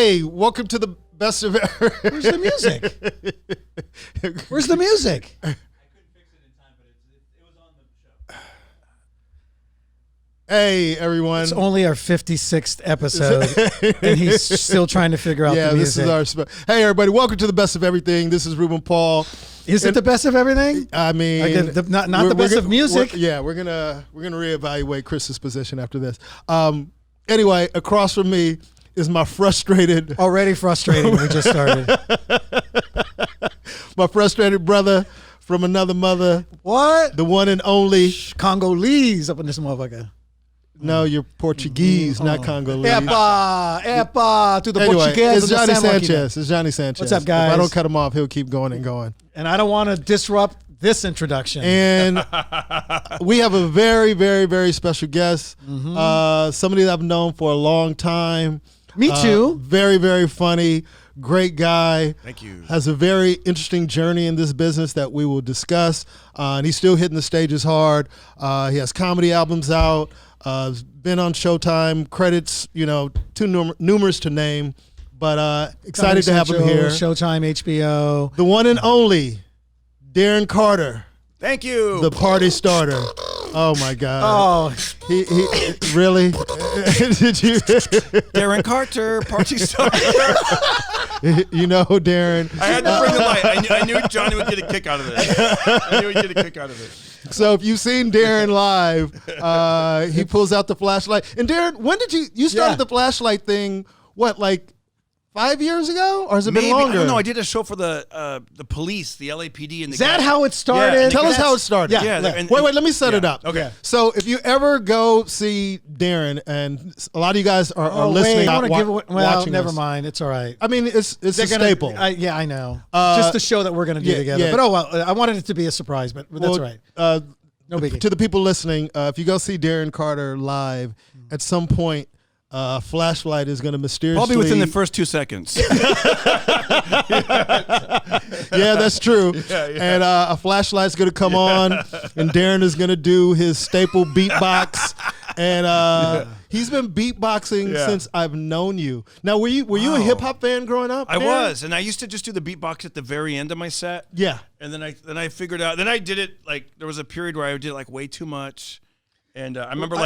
Hey, welcome to the best of. Where's the music? Where's the music? I couldn't fix it in time, but it was on the show. Hey, everyone. It's only our 56th episode, and he's still trying to figure out the music. This is our. Hey, everybody, welcome to the best of everything. This is Ruben Paul. Is it the best of everything? I mean, not the best of music. We're gonna reevaluate Chris's position after this. Anyway, across from me is my frustrated, Already frustrating. We just started. my frustrated brother from another mother, What? the one and only. Congolese up in this motherfucker. No, you're Portuguese, not Congolese. Epa, to the Anyway, Portuguese. it's Johnny Sanchez. It's Johnny Sanchez. What's up, guys? If I don't cut him off, he'll keep going and going. And I don't want to disrupt this introduction. And we have a very, very, very special guest. Somebody that I've known for a long time. Me too. Very, very funny. Great guy. Thank you. Has a very interesting journey in this business that we will discuss. And he's still hitting the stages hard. He has comedy albums out. Been on Showtime. Credits, too numerous to name. But excited to have him here. Showtime, HBO. The one and only Darren Carter. Thank you. The party starter. Oh my God. Oh, He really? Did you? Darren Carter, party starter. Darren. I had to bring the light. I knew Johnny would get a kick out of it. So if you've seen Darren live, he pulls out the flashlight. And Darren, when did you started the flashlight thing? What, like 5 years ago, or has it been longer? I don't know. I did a show for the police, the LAPD, and the is that how it started? Yeah, Tell us how it started. Yeah. Wait, let me set it up. Okay. So if you ever go see Darren, and a lot of you guys are listening, I want to give away. Well, watching never this. mind. It's all right. I mean, it's a staple. Yeah, I know. Just the show that we're going to do together. yeah. But I wanted it to be a surprise, but that's all right. No biggie. To the people listening, if you go see Darren Carter live, at some point, flashlight is going to mysteriously... Probably within the first 2 seconds. Yeah, that's true. And a flashlight's going to come on, and Darren is going to do his staple beatbox. And he's been beatboxing since I've known you. Now, were you a hip hop fan growing up? I Darren? was, and I used to just do the beatbox at the very end of my set. Yeah. And then I figured out. Then I did it there was a period where I did it way too much. And I remember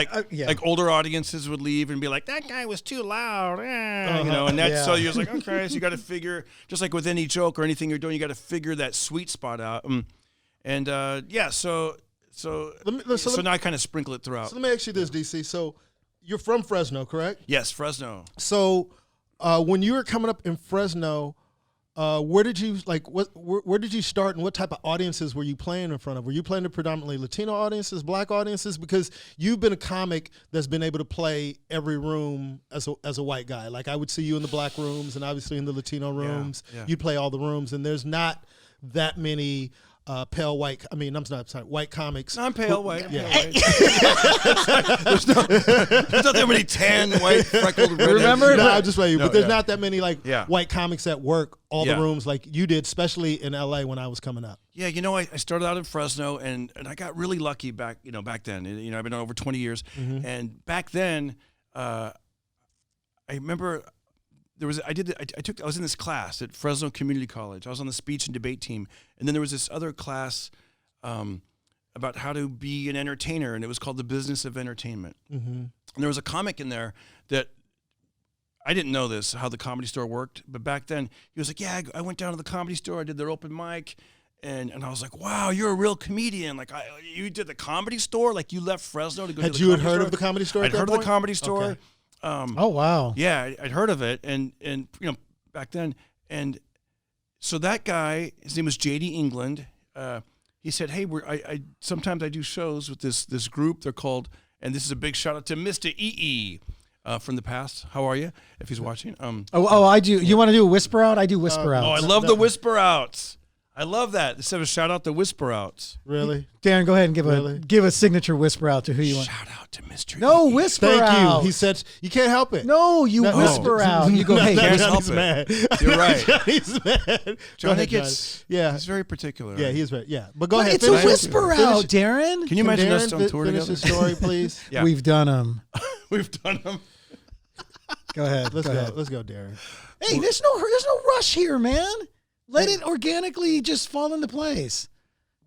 older audiences would leave and be like, that guy was too loud, and that's so you're like, okay, so you got to figure, just like with any joke or anything you're doing, you got to figure that sweet spot out. So now I kind of sprinkle it throughout. So let me ask you this, DC. So you're from Fresno, correct? Yes, Fresno. So when you were coming up in Fresno, where did you where did you start, and what type of audiences were you playing in front of? Were you playing to predominantly Latino audiences, Black audiences? Because you've been a comic that's been able to play every room as a white guy. Like, I would see you in the Black rooms and obviously in the Latino rooms. Yeah. You'd play all the rooms, and there's not that many pale white. I mean, I'm sorry, white comics. I'm pale white. Yeah. There's not that many tan, white, freckled. Remember? No, I'm just playing you. But there's not that many white comics that work all the Yeah. rooms like you did, especially in LA when I was coming up. Yeah, I started out in Fresno, and I got really lucky back then. I've been on over 20 years, and back then, I remember I was in this class at Fresno Community College. I was on the speech and debate team, and then there was this other class about how to be an entertainer, and it was called The Business of Entertainment. And there was a comic in there that I didn't know this, how the Comedy Store worked, but back then he was like, yeah, I went down to the Comedy Store, I did their open mic, and I was like, wow, you're a real comedian. Like, you did the Comedy Store? Like, you left Fresno to go to the Comedy Store? Had you heard of the Comedy Store? I'd heard of the Comedy Store. Okay. Oh, wow. Yeah, I'd heard of it, and back then, and so that guy, his name was J.D. England. He said, "Hey, sometimes I do shows with this group. They're called, and this is a big shout out to Mr. E.E. From the past. How are you? If he's watching. I do. You want to do a whisper out? I do whisper out. Oh, I love the whisper outs. I love that. Instead of a shout out to whisper outs. Really? Darren, go ahead and give a signature whisper out to who you want. Shout out to Mr. No, E. whisper Thank out. you. He said you can't help it. No, you whisper out. You go, hey, Johnny's mad. You're right. Johnny's mad. Johnny gets he's very particular. Yeah, he's very But go ahead. It's a whisper out, Darren. Can you imagine Darren us on tour finish together? the story, please? Yeah. We've done them. We've done them. Go ahead. Let's go go. ahead. Let's go, Darren. Hey, there's no rush here, man. Let it organically just fall into place.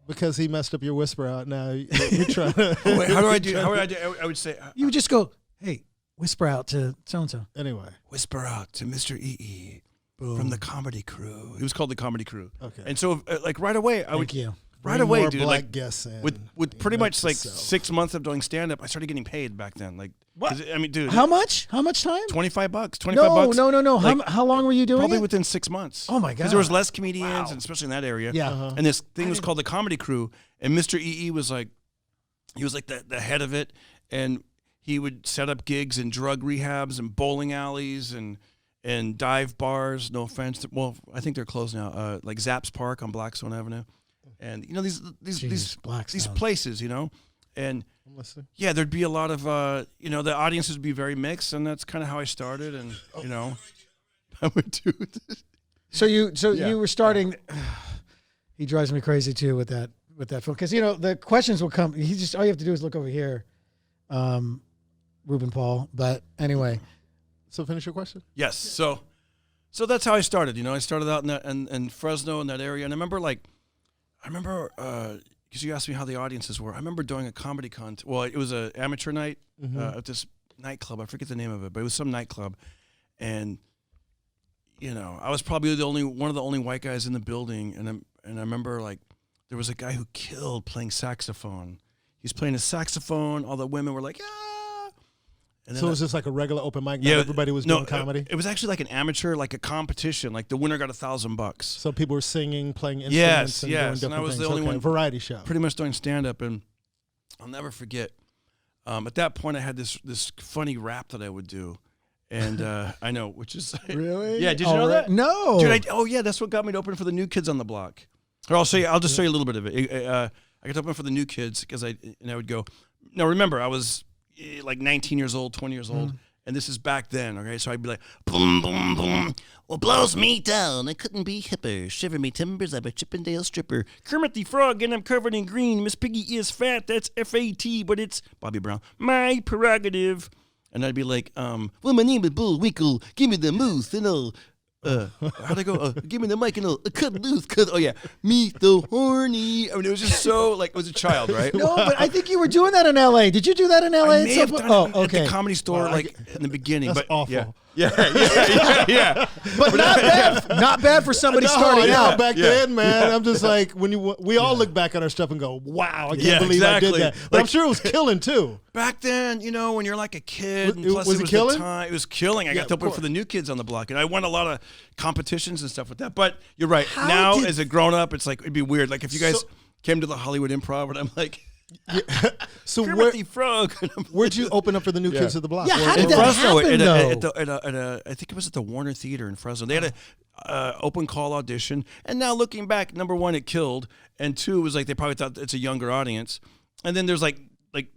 Because he messed up your whisper out. Now you're trying to. Wait, how do I do? How would I do? I would say, You would just go, hey, whisper out to so and so. Anyway. whisper out to Mr. EE from the comedy crew. He was called the comedy crew. Okay. And so, like right away, I would Thank you. right Bring away, more dude. black Like guests in. with pretty much like So. 6 months of doing stand up, I started getting paid back then. Like, What? I mean, dude, How much? How much time? $25, $25 No, bucks. no. Like, How long were you doing Probably it? within 6 months. Oh, my Because there was God. less comedians, and especially in that area. Yeah. Uh-huh. And this thing was called the Comedy Crew, and Mr. EE was like, he was like the head of it, and he would set up gigs in drug rehabs and bowling alleys and dive bars. No offense, well, I think they're closed now. Like Zapp's Park on Blackstone Avenue, and you know these Blackstone. places, you know, and I'm listening. yeah, there'd be a lot of you know, the audiences would be very mixed, and that's kind of how I started, and you know, I would do this. So you were starting. He drives me crazy too with that film, because you know the questions will come. He just, all you have to do is look over here, Ruben Paul. But anyway, So finish your question. Yes. So that's how I started. You know, I started out in that in Fresno, in that area, and I remember because you asked me how the audiences were. I remember doing a comedy contest. Well, it was an amateur night at this nightclub. I forget the name of it, but it was some nightclub, and you know, I was probably one of the only white guys in the building, and I remember like there was a guy who killed playing saxophone. He's playing a saxophone. All the women were like, ah. And So it was just like a regular open mic. yeah, Not everybody was doing comedy. It was actually like an amateur, like a competition. Like the winner got $1,000. So people were singing, playing Yes, instruments, and doing yes, different and I was things. the only one Variety show. Pretty much doing stand up, and I'll never forget. At that point, I had this funny rap that I would do, and I know, which is really, yeah. Did you know that? No, Dude, oh yeah, that's what got me to open for the New Kids on the Block. Or I'll just show you a little bit of it. I got to open for the New Kids because I would go. Now remember, I was like 19 years old, 20 years old. And this is back then, okay? So I'd be like, boom, boom, boom. Well, blows me down. I couldn't be hipper. Shiver me timbers, I'm a Chippendale stripper. Kermit the Frog, and I'm covered in green. Miss Piggy is fat, that's F-A-T, but it's Bobby Brown. My prerogative. And I'd be like, well, my name is Bullwinkle. Give me the moose, and I'll, how'd I go? Give me the mic, and I'll cut loose. Oh, yeah. Meet the horny. I mean, it was just so, like, I was a child, right? no. But I think you were doing that in L.A. Did you do that in L.A.? I may have done it okay. at the Comedy Store, Well, like, in the beginning. That's but awful. Yeah. But not bad. Not bad for somebody No, starting yeah, out. back then, man. I'm just like, we all look back at our stuff and go, wow, I can't Yeah, believe I exactly. did that. But I'm Like- sure it was killing too. Back then, you know, when you're like a kid, and plus Was it it was killing? the time. It was killing. I Yeah, got to of open for course. the New Kids on the Block, and I won a lot of competitions and stuff with that. But you're right. How Now, did- as a grown up, it's like it'd be weird. Like if you guys So- came to the Hollywood Improv, and I'm like, So Kermit the Frog. And I'm where'd you open up for the New Kids of the Block? Yeah, Where- how did in that Fresno, happen, at a, I think it was at the Warner Theater in Fresno. They had a open call audition, and now looking back, number one, it killed, and two, it was like they probably thought it's a younger audience, and then there's like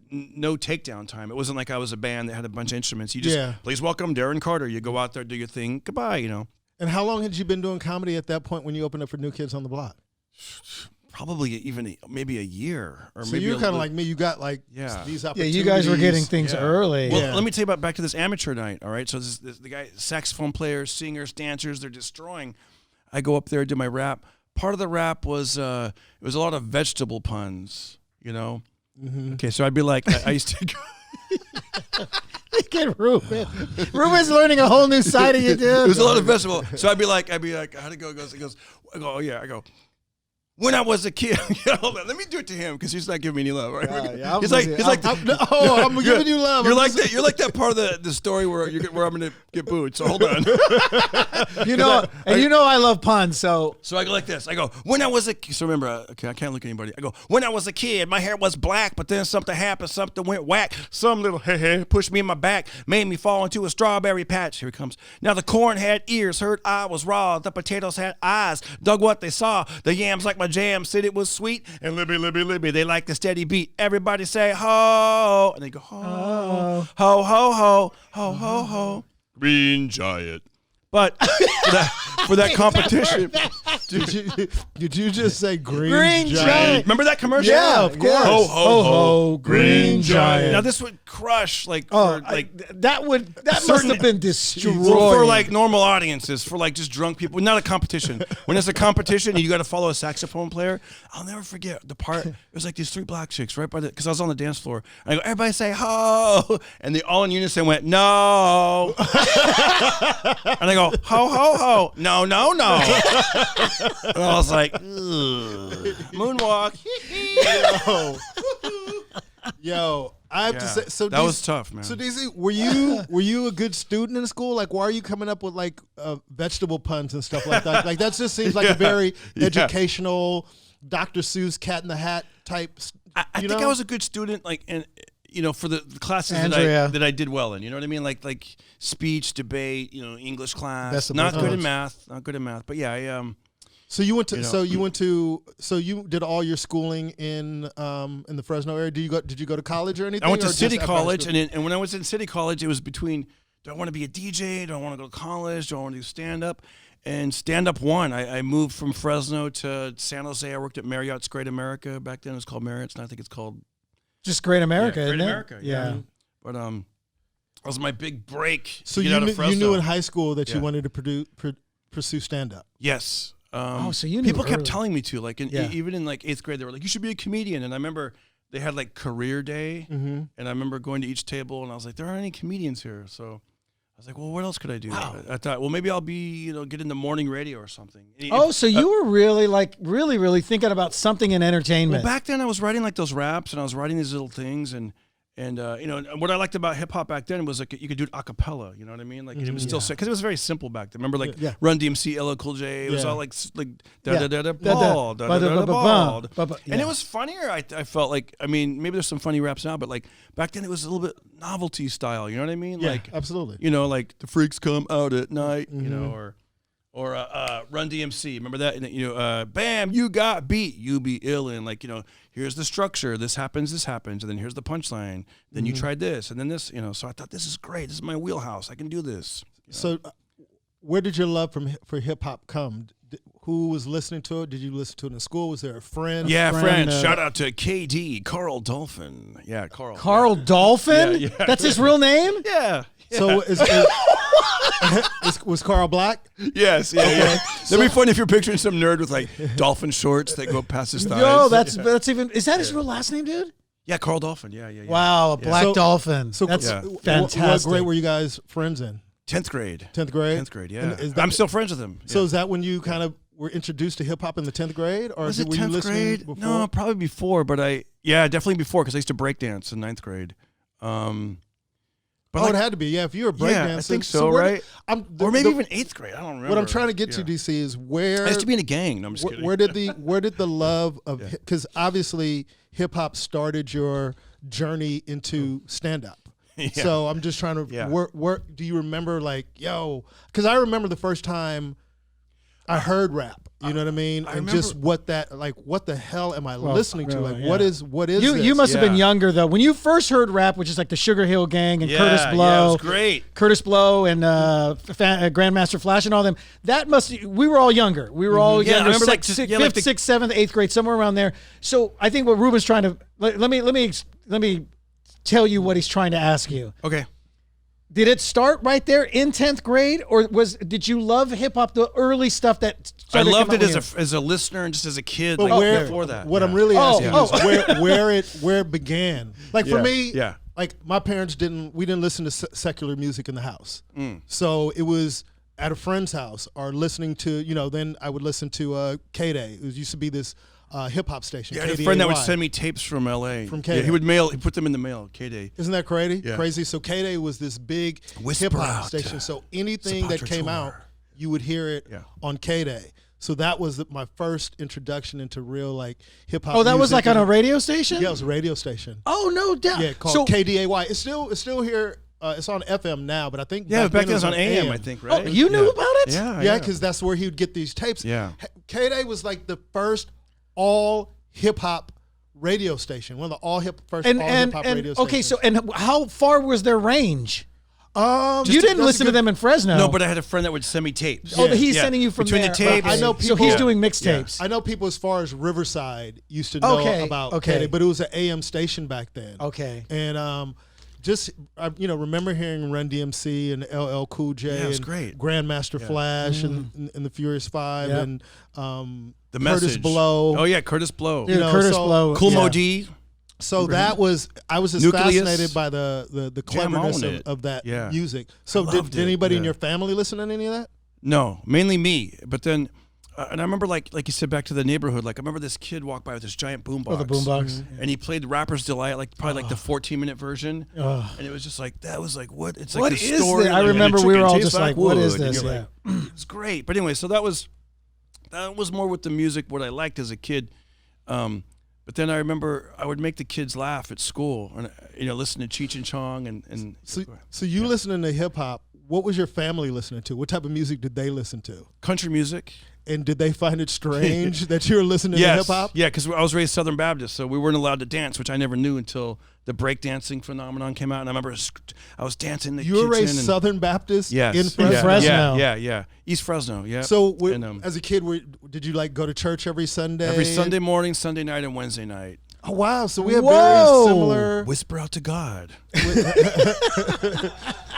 no takedown time. It wasn't like I was a band that had a bunch of instruments. You just please welcome Darren Carter. You go out there, do your thing, goodbye. You know, And how long had you been doing comedy at that point when you opened up for New Kids on the Block? probably even maybe a year or So maybe you're a kind of little- like me. You got like Yeah. these Yeah, opportunities. you guys were getting things Yeah. early. Well, Yeah. let me tell you about back to this amateur night. All right, so the guy, saxophone players, singers, dancers, they're destroying. I go up there, do my rap. Part of the rap was it was a lot of vegetable puns. You know. Mm-hmm. Okay, so I'd be like, I used to go. Get Ruben. Ruben's learning a whole new side of you, dude. It was a lot of vegetable. So I'd be like, how'd it go? It goes, I go, oh yeah, I go. When I was a kid, hold on, let me do it to him because he's not giving me any love. Right? yeah, he's like, I'm giving you love. You're like that part of the story where I'm gonna get booed. So hold on. You know, I love puns. So So I go like this. I go, when I was a kid. So remember, okay, I can't look at anybody. I go, when I was a kid, my hair was black, but then something happened. Something went whack. Some little pushed me in my back, made me fall into a strawberry patch. Here it comes. Now the corn had ears, heard I was raw. The potatoes had eyes, dug what they saw. The yams like my jam, said it was sweet. And libby, libby, libby, they like the steady beat. Everybody say ho. And they go, ho, ho, ho, ho, ho, ho, ho. Green giant. But for that competition, Did you just say green giant? remember that commercial? Yeah, of course. Ho ho ho, green giant. Now this would crush like Oh, for, like that must have been destroyed. for like normal audiences, for like just drunk people, not a competition. When it's a competition, and you got to follow a saxophone player. I'll never forget the part. It was like these 3 black chicks right by the, because I was on the dance floor. And I go, everybody say ho, and they all in unison went no, and I go ho ho ho, no no no, and I was like, moonwalk. Yo, I have to say, so that was tough, man. So DC, were you a good student in school? Like, why are you coming up with like vegetable puns and stuff like that? Like, that just seems like a very educational Dr. Seuss Cat in the Hat type. I think I was a good student, like, and for the classes that I did well in. You know what I mean? Like speech, debate, English class. Not good in math. But yeah, I So you went to so you did all your schooling in the Fresno area. Did you go to college or anything? I went to City College, and when I was in City College, it was between, do I want to be a DJ? Do I want to go to college? Do I want to do stand up? And stand up won. I moved from Fresno to San Jose. I worked at Marriott's Great America. Back then it was called Marriott's, and I think it's called just Great America. Great isn't America. It? Yeah. But that was my big break. So to get out of Fresno. you knew in high school that you wanted to pursue stand up. Yes. So you knew people kept early. telling me to, like, even in like 8th grade, they were like, you should be a comedian. And I remember they had like career day, and I remember going to each table, and I was like, there aren't any comedians here. So I was like, well, what else could I do? Wow. I thought, well, maybe I'll be, get into morning radio or something. So you were really really thinking about something in entertainment. Well, back then I was writing like those raps, and I was writing these little things, and what I liked about hip hop back then was like you could do it a cappella. You know what I mean? Like it was still because it was very simple back then. Remember, like Run DMC, LL Cool J. It was all like da da da da ball, da da da ball, and it was funnier. I felt like, I mean, maybe there's some funny raps now, but like back then it was a little bit novelty style. You know what I mean? Yeah, like absolutely. Like the freaks come out at night. Or Run DMC, remember that? Bam, you got beat, you be ill, and like here's the structure. This happens, and then here's the punchline. Then you tried this, and then this. So I thought, this is great. This is my wheelhouse. I can do this. So, where did your love for hip hop come? Who was listening to it? Did you listen to it in school? Was there a friend? Yeah, friend. Shout out to KD, Carl Dolphin. Yeah, Carl. Carl Dolphin? Yeah. That's his real name? Yeah. So was Carl black? Yes. Yeah. Yeah. That'd be funny if you're picturing some nerd with like dolphin shorts that go past his thighs. Yo, that's even. Is that his real last name, dude? Yeah, Carl Dolphin. Yeah. Wow, a black dolphin. So that's fantastic. What grade were you guys friends in? 10th grade. 10th grade? 10th grade, yeah. I'm still friends with him. So is that when you kind of were introduced to hip hop in the 10th grade? Or was it were you 10th listening grade? before? No, probably before, but definitely before, because I used to break dance in 9th grade. But it had to be. Yeah, if you were breakdancing. I think so, right? Or maybe even 8th grade. I don't remember. What I'm trying to get to, DC, is where I used to be in a gang. No, I'm just kidding. Where did the love of, because obviously hip hop started your journey into stand up. Yeah. So I'm just trying to where do you remember, like, because I remember the first time I heard rap, you know what I mean? And just what the hell am I listening to? Like, what is this? You must have been younger, though. When you first heard rap, which is like the Sugar Hill Gang and Curtis Blow. Yeah, it was great. Curtis Blow and Grandmaster Flash and all them. We were all younger. We were all younger. I remember 5th, 6th, 7th, 8th grade, somewhere around there. So I think what Ruben's trying to, let me tell you what he's trying to ask you. Okay. Did it start right there in 10th grade, or did you love hip hop, the early stuff that started? I loved it as a listener and just as a kid. But before that, what I'm really asking is where it began. Like for me, like my parents didn't listen to secular music in the house, so it was at a friend's house or listening to Then I would listen to K-Day. It used to be this hip hop station. Yeah, I had a friend that would send me tapes from L.A. From K-Day. He put them in the mail. K-Day. Isn't that crazy? Yeah. Crazy. So K-Day was this big hip hop station. So anything that came out, you would hear it on K-Day. So that was my first introduction into real like hip hop. Oh, that was like on a radio station? Yeah, it was a radio station. Oh, no doubt. Yeah, called KDAY. It's still here. It's on FM now, but I think back then it was on AM, I think, right? Oh, you knew about it? Yeah, because that's where he would get these tapes. Yeah. K-Day was like the first all hip hop radio station, one of the all hip hop radio stations. Okay, so and how far was their range? You didn't listen to them in Fresno. No, but I had a friend that would send me tapes. Oh, he's sending you from between there. the tapes. I know So people. he's doing mixtapes. I know people as far as Riverside used to know about KD, but it was an AM station back then. Okay. And just remember hearing Run DMC and LL Cool J Yeah, it was and great. Grandmaster Flash and the Furious Five and The Curtis Message. Blow. Oh yeah, Curtis Blow. Dude, Curtis Blow. Cool yeah. Mo D. So that was I was just Nucleus. fascinated by the cleverness own it. of that Yeah. music. So loved did it, anybody in yeah. your family listen to any of that? No, mainly me. But then, and I remember like you said, back to the neighborhood. Like I remember this kid walked by with this giant boombox. Oh, the boombox. And he played Rapper's Delight, like probably like the 14-minute version. Oh. And it was just like that was like what? It's What like the is story. this? I like, remember and we the were all chicken just tastes like, what wood. is And this? you're Yeah. like, it's great. But anyway, so that was more with the music what I liked as a kid. But then I remember I would make the kids laugh at school, and listen to Cheech and Chong and. So you listening to hip hop? What was your family listening to? What type of music did they listen to? Country music. And did they find it strange that you were listening to hip hop? Yeah, because I was raised Southern Baptist, so we weren't allowed to dance, which I never knew until the breakdancing phenomenon came out. And I remember I was dancing in the You were kitchen. raised Southern Baptist Yes. in Fresno? In Fresno. Yeah. East Fresno, yeah. So And, as a kid, did you like go to church every Sunday? every Sunday morning, Sunday night, and Wednesday night. Oh, wow. So we have Whoa. very similar. Whisper out to God.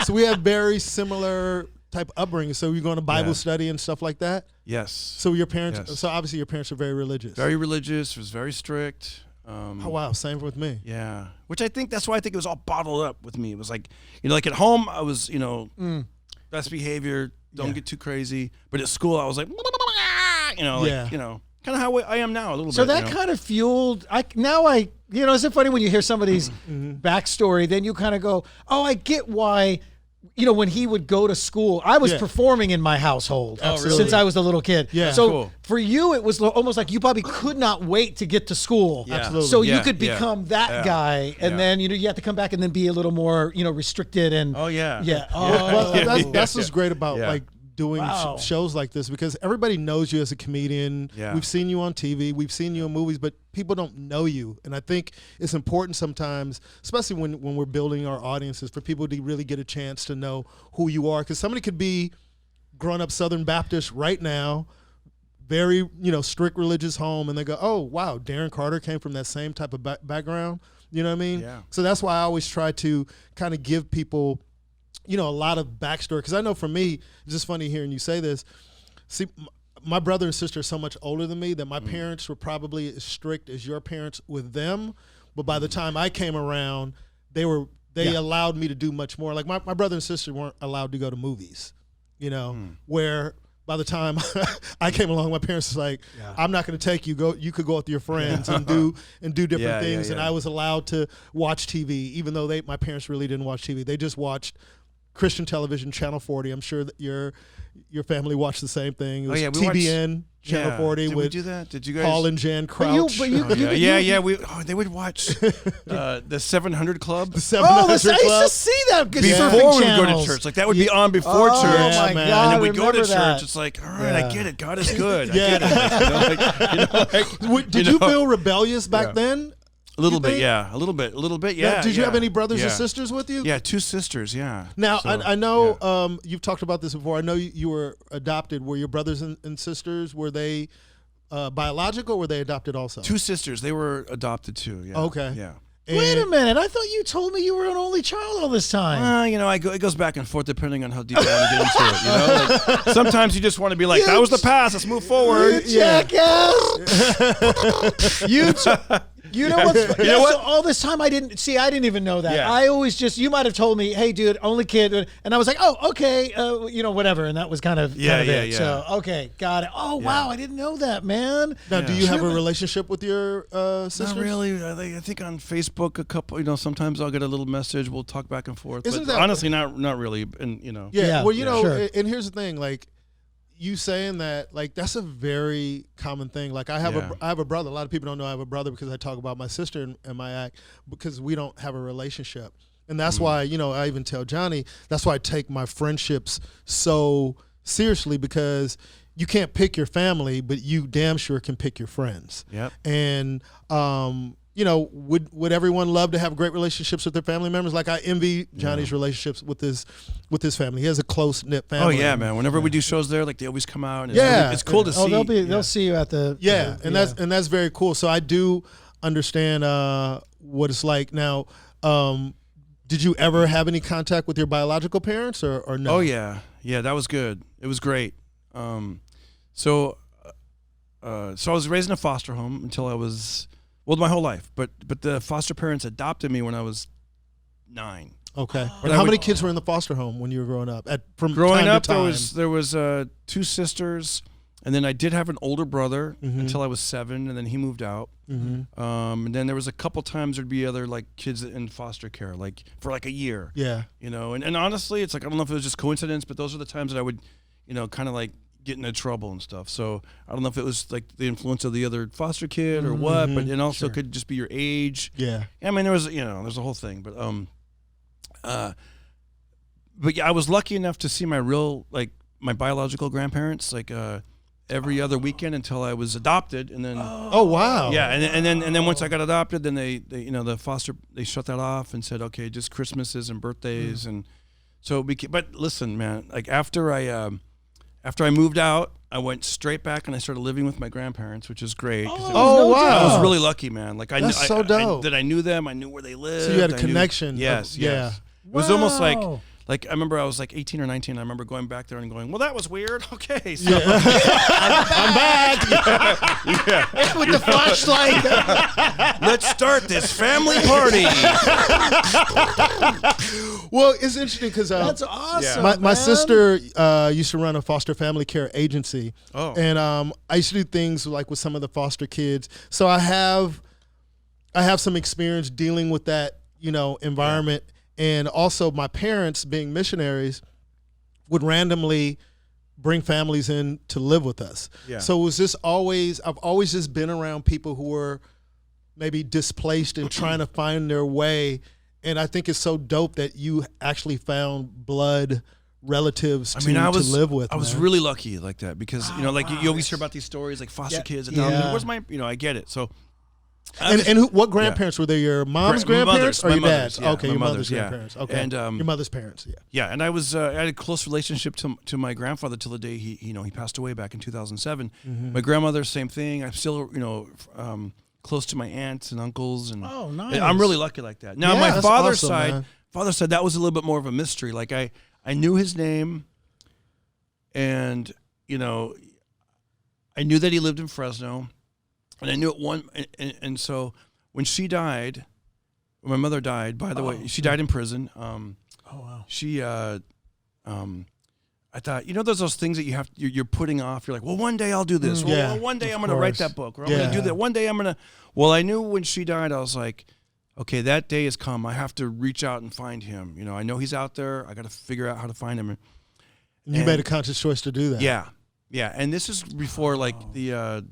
So we have very similar type upbringing. So you're going to Bible Yeah. study and stuff like that? Yes. So your parents, Yes. so obviously your parents are very religious. Very religious, was very strict. Oh, wow. Same with me. Yeah. Which that's why I think it was all bottled up with me. It was like, like at home, I was, best behavior, don't get too crazy. But at school, I was like, kind of how I am now a little So bit. that kind of fueled. Is it funny when you hear somebody's backstory? Then you kind of go, "Oh, I get why." When he would go to school, I was performing in my household since I was a little kid. Yeah. So Cool. for you, it was almost like you probably could not wait to get to school. Yeah. Absolutely. So you Yeah, could yeah, become that yeah, guy, and yeah. then you have to come back and then be a little more restricted and. Oh, yeah. Yeah. Well, Oh. that's what's great about Yeah. like doing Wow. shows like this, because everybody knows you as a comedian. Yeah. We've seen you on TV, we've seen you in movies, but people don't know you. And I think it's important sometimes, especially when we're building our audiences, for people to really get a chance to know who you are. Because somebody could be grown up Southern Baptist right now, very strict religious home, and they go, oh wow, Darren Carter came from that same type of background. You know what I mean? Yeah. So that's why I always try to kind of give people a lot of backstory, because I know for me, it's just funny hearing you say this. See, my brother and sister are so much older than me that my parents were probably as strict as your parents with them, but by the time I came around, they allowed me to do much more. Like my brother and sister weren't allowed to go to movies, where by the time I came along, my parents was like, I'm not going to take you. You could go with your friends and do different things. And I was allowed to watch TV, even though my parents really didn't watch TV. They just watched Christian television, Channel 40. I'm sure that your family watched the same thing. It was TBN, Channel 40 Did with we do that? Did you guys? Paul and Jan Crouch. But you, They would watch the 700 Club. The 700 I used Club. to see that Before surfing we would go channels. to church, like that would be on before Oh, church. my man. God, And then we go to remember church. that. It's like, all right, I get it. God is good. Yeah. I get it. Did you feel rebellious back then? A little bit, think? yeah. A little bit, yeah. Now, did you have any brothers or Yeah. sisters with you? Yeah, 2 sisters, yeah. Now, So, I know you've talked about this before. I know you were adopted. Were your brothers and sisters, were they biological, or were they adopted also? 2 sisters. They were adopted too, yeah. Okay. Yeah. Wait a And- minute! I thought you told me you were an only child all this time. It goes back and forth depending on how deep you want to get into it. Like, sometimes you just want to be like, that was the past. Let's move forward. Jackass! You know what's You know what? So all this time I didn't even know that. Yeah. I always you might have told me, hey dude, only kid, and I was like, oh, okay, whatever, and that was kind of it. So okay, got it. Oh wow, I didn't know that, man. Now, do you have a relationship with your sisters? Not really. I think on Facebook a couple. Sometimes I'll get a little message. We'll talk back and forth. Isn't but that- honestly, not really. And Yeah. Yeah, Well, sure. and here's the thing, like you saying that, like that's a very common thing. Like I have a brother. A lot of people don't know I have a brother because I talk about my sister in my act, because we don't have a relationship. And that's why, I even tell Johnny, that's why I take my friendships so seriously, because you can't pick your family, but you damn sure can pick your friends. Yep. And would everyone love to have great relationships with their family members? Like I envy Johnny's relationships with his family. He has a close knit family. Oh yeah, man. Whenever we do shows there, like they always come out. And it's cool to see. They'll see you at the that's very cool. So I do understand what it's like now. Did you ever have any contact with your biological parents or no? Oh yeah, that was good. It was great. So I was raised in a foster home until I was my whole life. But the foster parents adopted me when I was 9. Okay. And how many kids were in the foster home when you were growing up? Growing up, there was 2 sisters. And then I did have an older brother until I was 7, and then he moved out. And then there was a couple times there'd be other like kids in foster care, like for like a year. Yeah. And honestly, it's like I don't know if it was just coincidence, but those are the times that I would, kind of like get into trouble and stuff. So I don't know if it was like the influence of the other foster kid or what, but it also could just be your age. Yeah. I mean, there was there's a whole thing, but yeah, I was lucky enough to see my biological grandparents every other weekend until I was adopted, and then oh wow, yeah, and then once I got adopted, then they the foster they shut that off and said okay, just Christmases and birthdays, and so but listen, man, like after I moved out, I went straight back and I started living with my grandparents, which is great. Oh wow, I was really lucky, man. Like I that's so dope that I knew them, I knew where they lived. So you had a connection. Yes. Yeah. It was almost like I remember I was like 18 or 19. I remember going back there and going, well, that was weird. Okay, so I'm back. With the flashlight. Let's start this family party. Well, it's interesting because that's awesome. My sister used to run a foster family care agency. Oh. And I used to do things like with some of the foster kids. So I have some experience dealing with that, environment. Yeah. And also my parents, being missionaries, would randomly bring families in to live with us. Yeah. So it was just I've always just been around people who were maybe displaced and trying to find their way. And I think it's so dope that you actually found blood relatives to live with. I was really lucky like that because, you always hear about these stories like foster kids. Adopted. Where's my, I get it. So. What grandparents were they? Your mom's grandparents or your dad's? Yeah, okay, your mother's yeah. grandparents. Okay, and your mother's parents. Yeah. Yeah, and I had a close relationship to my grandfather till the day he passed away back in 2007. My grandmother, same thing. I'm still close to my aunts and uncles, and oh, nice. I'm really lucky like that. Now my father's side, that was a little bit more of a mystery. Like I knew his name, and I knew that he lived in Fresno. And I knew it and so when my mother died, by the way, she died in prison. Oh wow. She, I thought, there's those things that you're putting off. You're like, well, one day I'll do this. Well, one day I'm going to write that book, or I'm going to do that. One day I'm going to. Well, I knew when she died, I was like, okay, that day has come. I have to reach out and find him. I know he's out there. I got to figure out how to find him. And you made a conscious choice to do that. Yeah. Yeah, and this is before the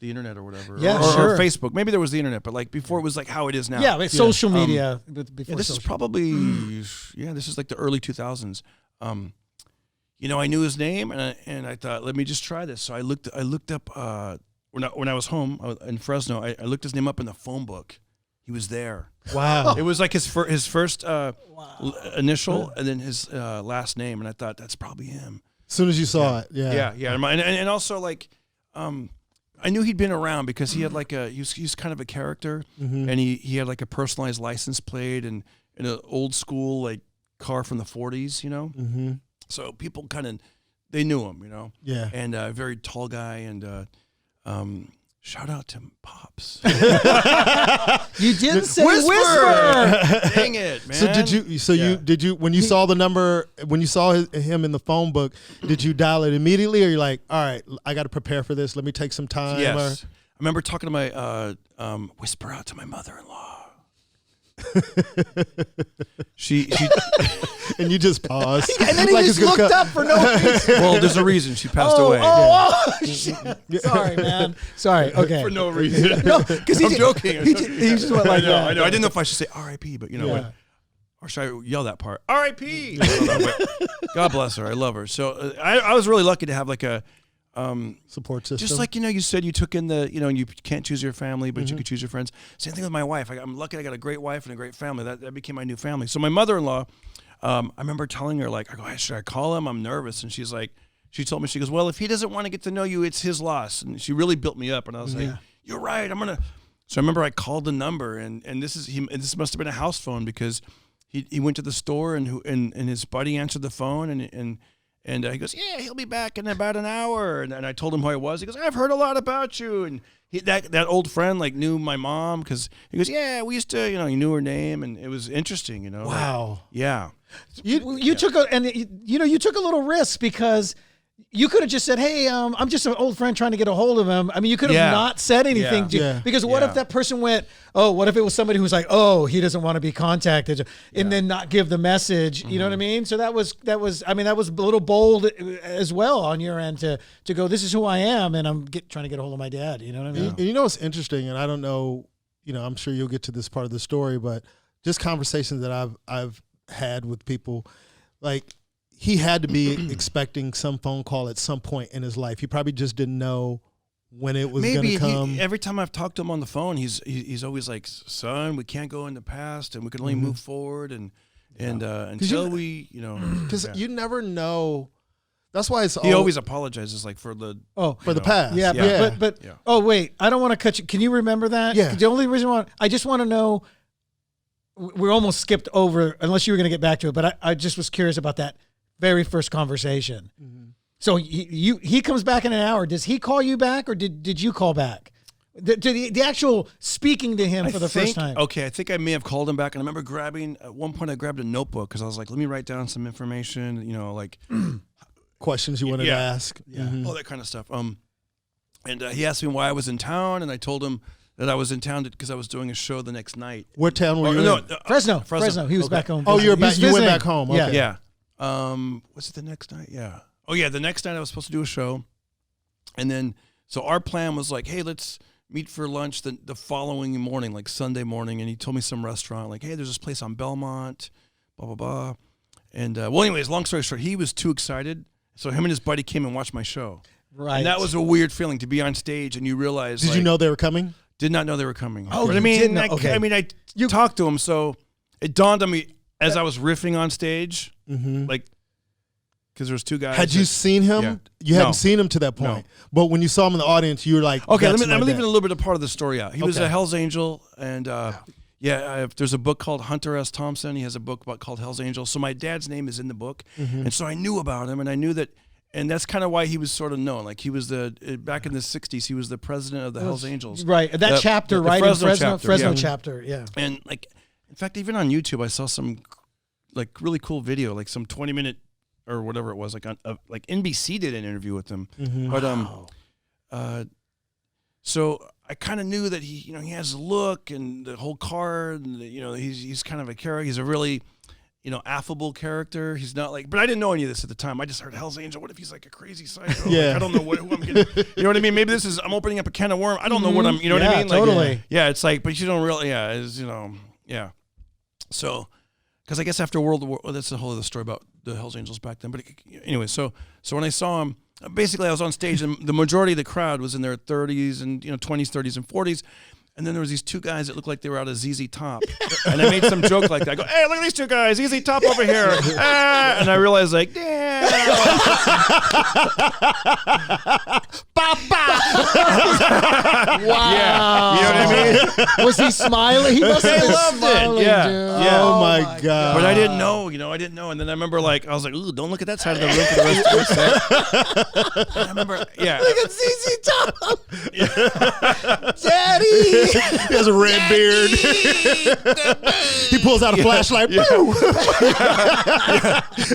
internet or whatever, or Facebook. Maybe there was the internet, but like before it was like how it is now. Yeah, it's social media. Before this is probably this is like the early 2000s. I knew his name, and I thought, let me just try this. So I looked up when I was home in Fresno. I looked his name up in the phone book. He was there. Wow! It was like his first initial, and then his last name, and I thought that's probably him. As soon as you saw it, yeah. And also like, I knew he'd been around because he had like he was kind of a character, and he had like a personalized license plate and an old school like car from the 40s, So people they knew him, Yeah. And a very tall guy, and shout out to Pops. You didn't say whisper. Dang it, man. So did you when you saw the number, when you saw him in the phone book, did you dial it immediately, or you're like, all right, I got to prepare for this. Let me take some time. Yes. I remember talking to my whisper out to my mother-in-law. she and you just paused. And then he just looked up for no reason. Well, there's a reason she passed away. Shit. Sorry, man. Sorry. Okay. For no reason. No, because I'm joking. He just went like that. I know. I didn't know if I should say R.I.P., but or should I yell that part? R.I.P. God bless her. I love her. So I was really lucky to have like a Support system. Just like, you said you took in the, and you can't choose your family, but you could choose your friends. Same thing with my wife. I'm lucky I got a great wife and a great family. That became my new family. So my mother-in-law, I remember telling her, like, I go, hey, should I call him? I'm nervous. And she's like, she told me, she goes, well, if he doesn't want to get to know you, it's his loss. And she really built me up. And I was like, you're right. So I remember I called the number, and this must have been a house phone, because he went to the store, and his buddy answered the phone, and he goes, yeah, he'll be back in about an hour. And I told him who I was. He goes, I've heard a lot about you. And that old friend like knew my mom, because he goes, yeah, we used to, he knew her name, and it was interesting, Wow. Like, yeah. You took you took a little risk, because you could have just said, hey, I'm just an old friend trying to get a hold of him. I mean, you could have not said anything. Because what if that person went, what if it was somebody who's like, he doesn't want to be contacted, and then not give the message, you know what I mean? So that was a little bold as well on your end to go, this is who I am, and I'm trying to get a hold of my dad, you know what I mean? And you know what's interesting, and I don't know, I'm sure you'll get to this part of the story, but just conversations that I've had with people, like, he had to be expecting some phone call at some point in his life. He probably just didn't know when it was going to come. Every time I've talked to him on the phone, he's always like, son, we can't go in the past, and we can only move forward, and until we, because you never know. That's why he always apologizes, like, for the the past. But oh wait, I don't want to cut you. Can you remember that? Yeah. The only reason I just want to know. We almost skipped over, unless you were going to get back to it, but I just was curious about that very first conversation. So he comes back in an hour. Does he call you back, or did you call back? The actual speaking to him for the first time. Okay, I think I may have called him back, and I remember at one point I grabbed a notebook, because I was like, let me write down some information, like questions you wanted to ask. All that kind of stuff. And he asked me why I was in town, and I told him that I was in town because I was doing a show the next night. What town were you in? Fresno. He was back home. Oh, you went back home. Okay. Yeah. Was it the next night? Yeah. Oh, yeah. The next night I was supposed to do a show. And then, so our plan was like, hey, let's meet for lunch the following morning, like Sunday morning. And he told me some restaurant, like, hey, there's this place on Belmont, blah, blah, blah. And, anyways, long story short, he was too excited. So him and his buddy came and watched my show. Right. And that was a weird feeling, to be on stage and you realize. Did you know they were coming? Did not know they were coming. Oh, but you didn't know. Okay. I talked to him, so it dawned on me as I was riffing on stage, like, because there was two guys. Had you seen him? Yeah. You hadn't seen him to that point. No. But when you saw him in the audience, you were like, okay, I'm leaving a little bit of part of the story out. He was a Hell's Angel, and there's a book called Hunter S. Thompson. He has a book called Hell's Angel. So my dad's name is in the book, and so I knew about him, and I knew that. And that's kind of why he was sort of known. Like, he was back in the 60s, he was the president of the Hells Angels. Right. That chapter, right? Fresno chapter, yeah. And, like, in fact, even on YouTube, I saw some, like, really cool video, like some 20-minute or whatever it was, like, like NBC did an interview with him. But, so I kind of knew that he has the look and the whole card, and, he's kind of a character. He's a really, affable character. He's not like, but I didn't know any of this at the time. I just heard Hell's Angel. What if he's like a crazy psycho? Yeah. Like, I don't know who I'm getting. You know what I mean? Maybe I'm opening up a can of worms. I don't know what I'm, you know what I mean? Like, totally. Yeah, it's like, but you don't really, So, because I guess after World War, that's the whole other story about the Hells Angels back then. But anyway, so when I saw him, basically I was on stage, and the majority of the crowd was in their 30s and 20s, 30s, and 40s. And then there was these two guys that looked like they were out of ZZ Top. And I made some joke like that. I go, hey, look at these two guys, ZZ Top over here. And I realized, like, damn. Wow. Yeah. You know what I mean? Was he smiling? He must have been smiling, Yeah. dude. Yeah. Oh, my God. But I didn't know, I didn't know. And then I remember, like, I was like, ooh, don't look at that side of the room for the rest of the set. And I remember, yeah. Look at ZZ Top. Daddy. He has a red beard. He pulls out a flashlight. Yeah.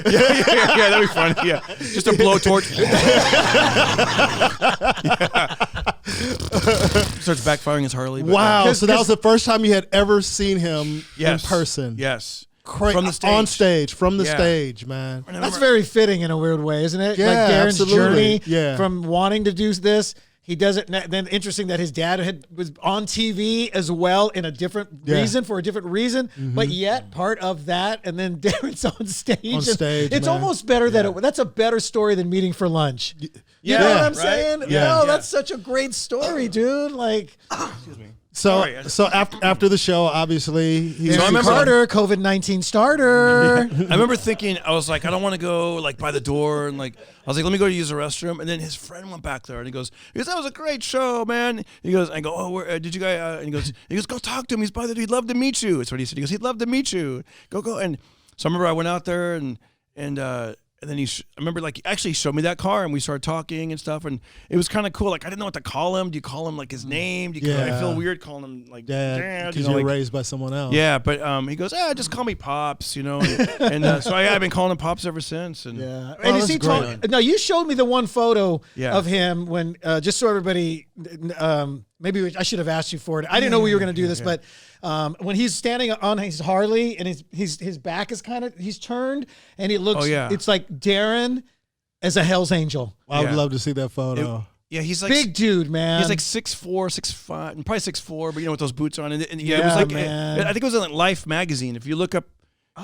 Yeah, that'd be funny. Yeah, just a blowtorch. Starts backfiring his Harley. Wow! So that was the first time you had ever seen him in person. Yes, from the stage. On stage, from the stage, man. That's very fitting in a weird way, isn't it? Yeah, like Darren's absolutely. journey from wanting to do this. He does it. Then interesting that his dad was on TV as well in a different reason, for a different reason, but yet part of that. And then Darren's on stage. On stage, it's man. almost better that that's a better story than meeting for lunch. You know what I'm right? saying? Yeah. No, that's such a great story, dude. Like, Excuse me. So after the show, obviously, he's Darren Carter, COVID-19 starter. I remember thinking, I was like, I don't want to go like by the door, and like I was like, let me go use the restroom. And then his friend went back there, and he goes, that was a great show, man. He goes, I go, oh, where did you guys? And he goes, go talk to him. He's by the. He'd love to meet you. That's what he said. He goes, he'd love to meet you. Go. And so I remember I went out there and then I remember like actually he showed me that car and we started talking and stuff, and it was kind of cool. Like I didn't know what to call him. Do you call him like his name? Do you I feel weird calling him like Dad because you were raised by someone else. Yeah, but he goes, just call me Pops, you know. And so I've been calling him Pops ever since. And and is he no, you showed me the one photo of him when just so everybody maybe I should have asked you for it. I didn't know we were going to do this, but when he's standing on his Harley and his back is he's turned and it looks it's like Darren as a Hell's Angel. I would love to see that photo. He's like big dude, man. He's like 6'4", 6'5", and probably 6'4", but you know with those boots on. And it was like man. I think it was in like Life magazine. If you look up,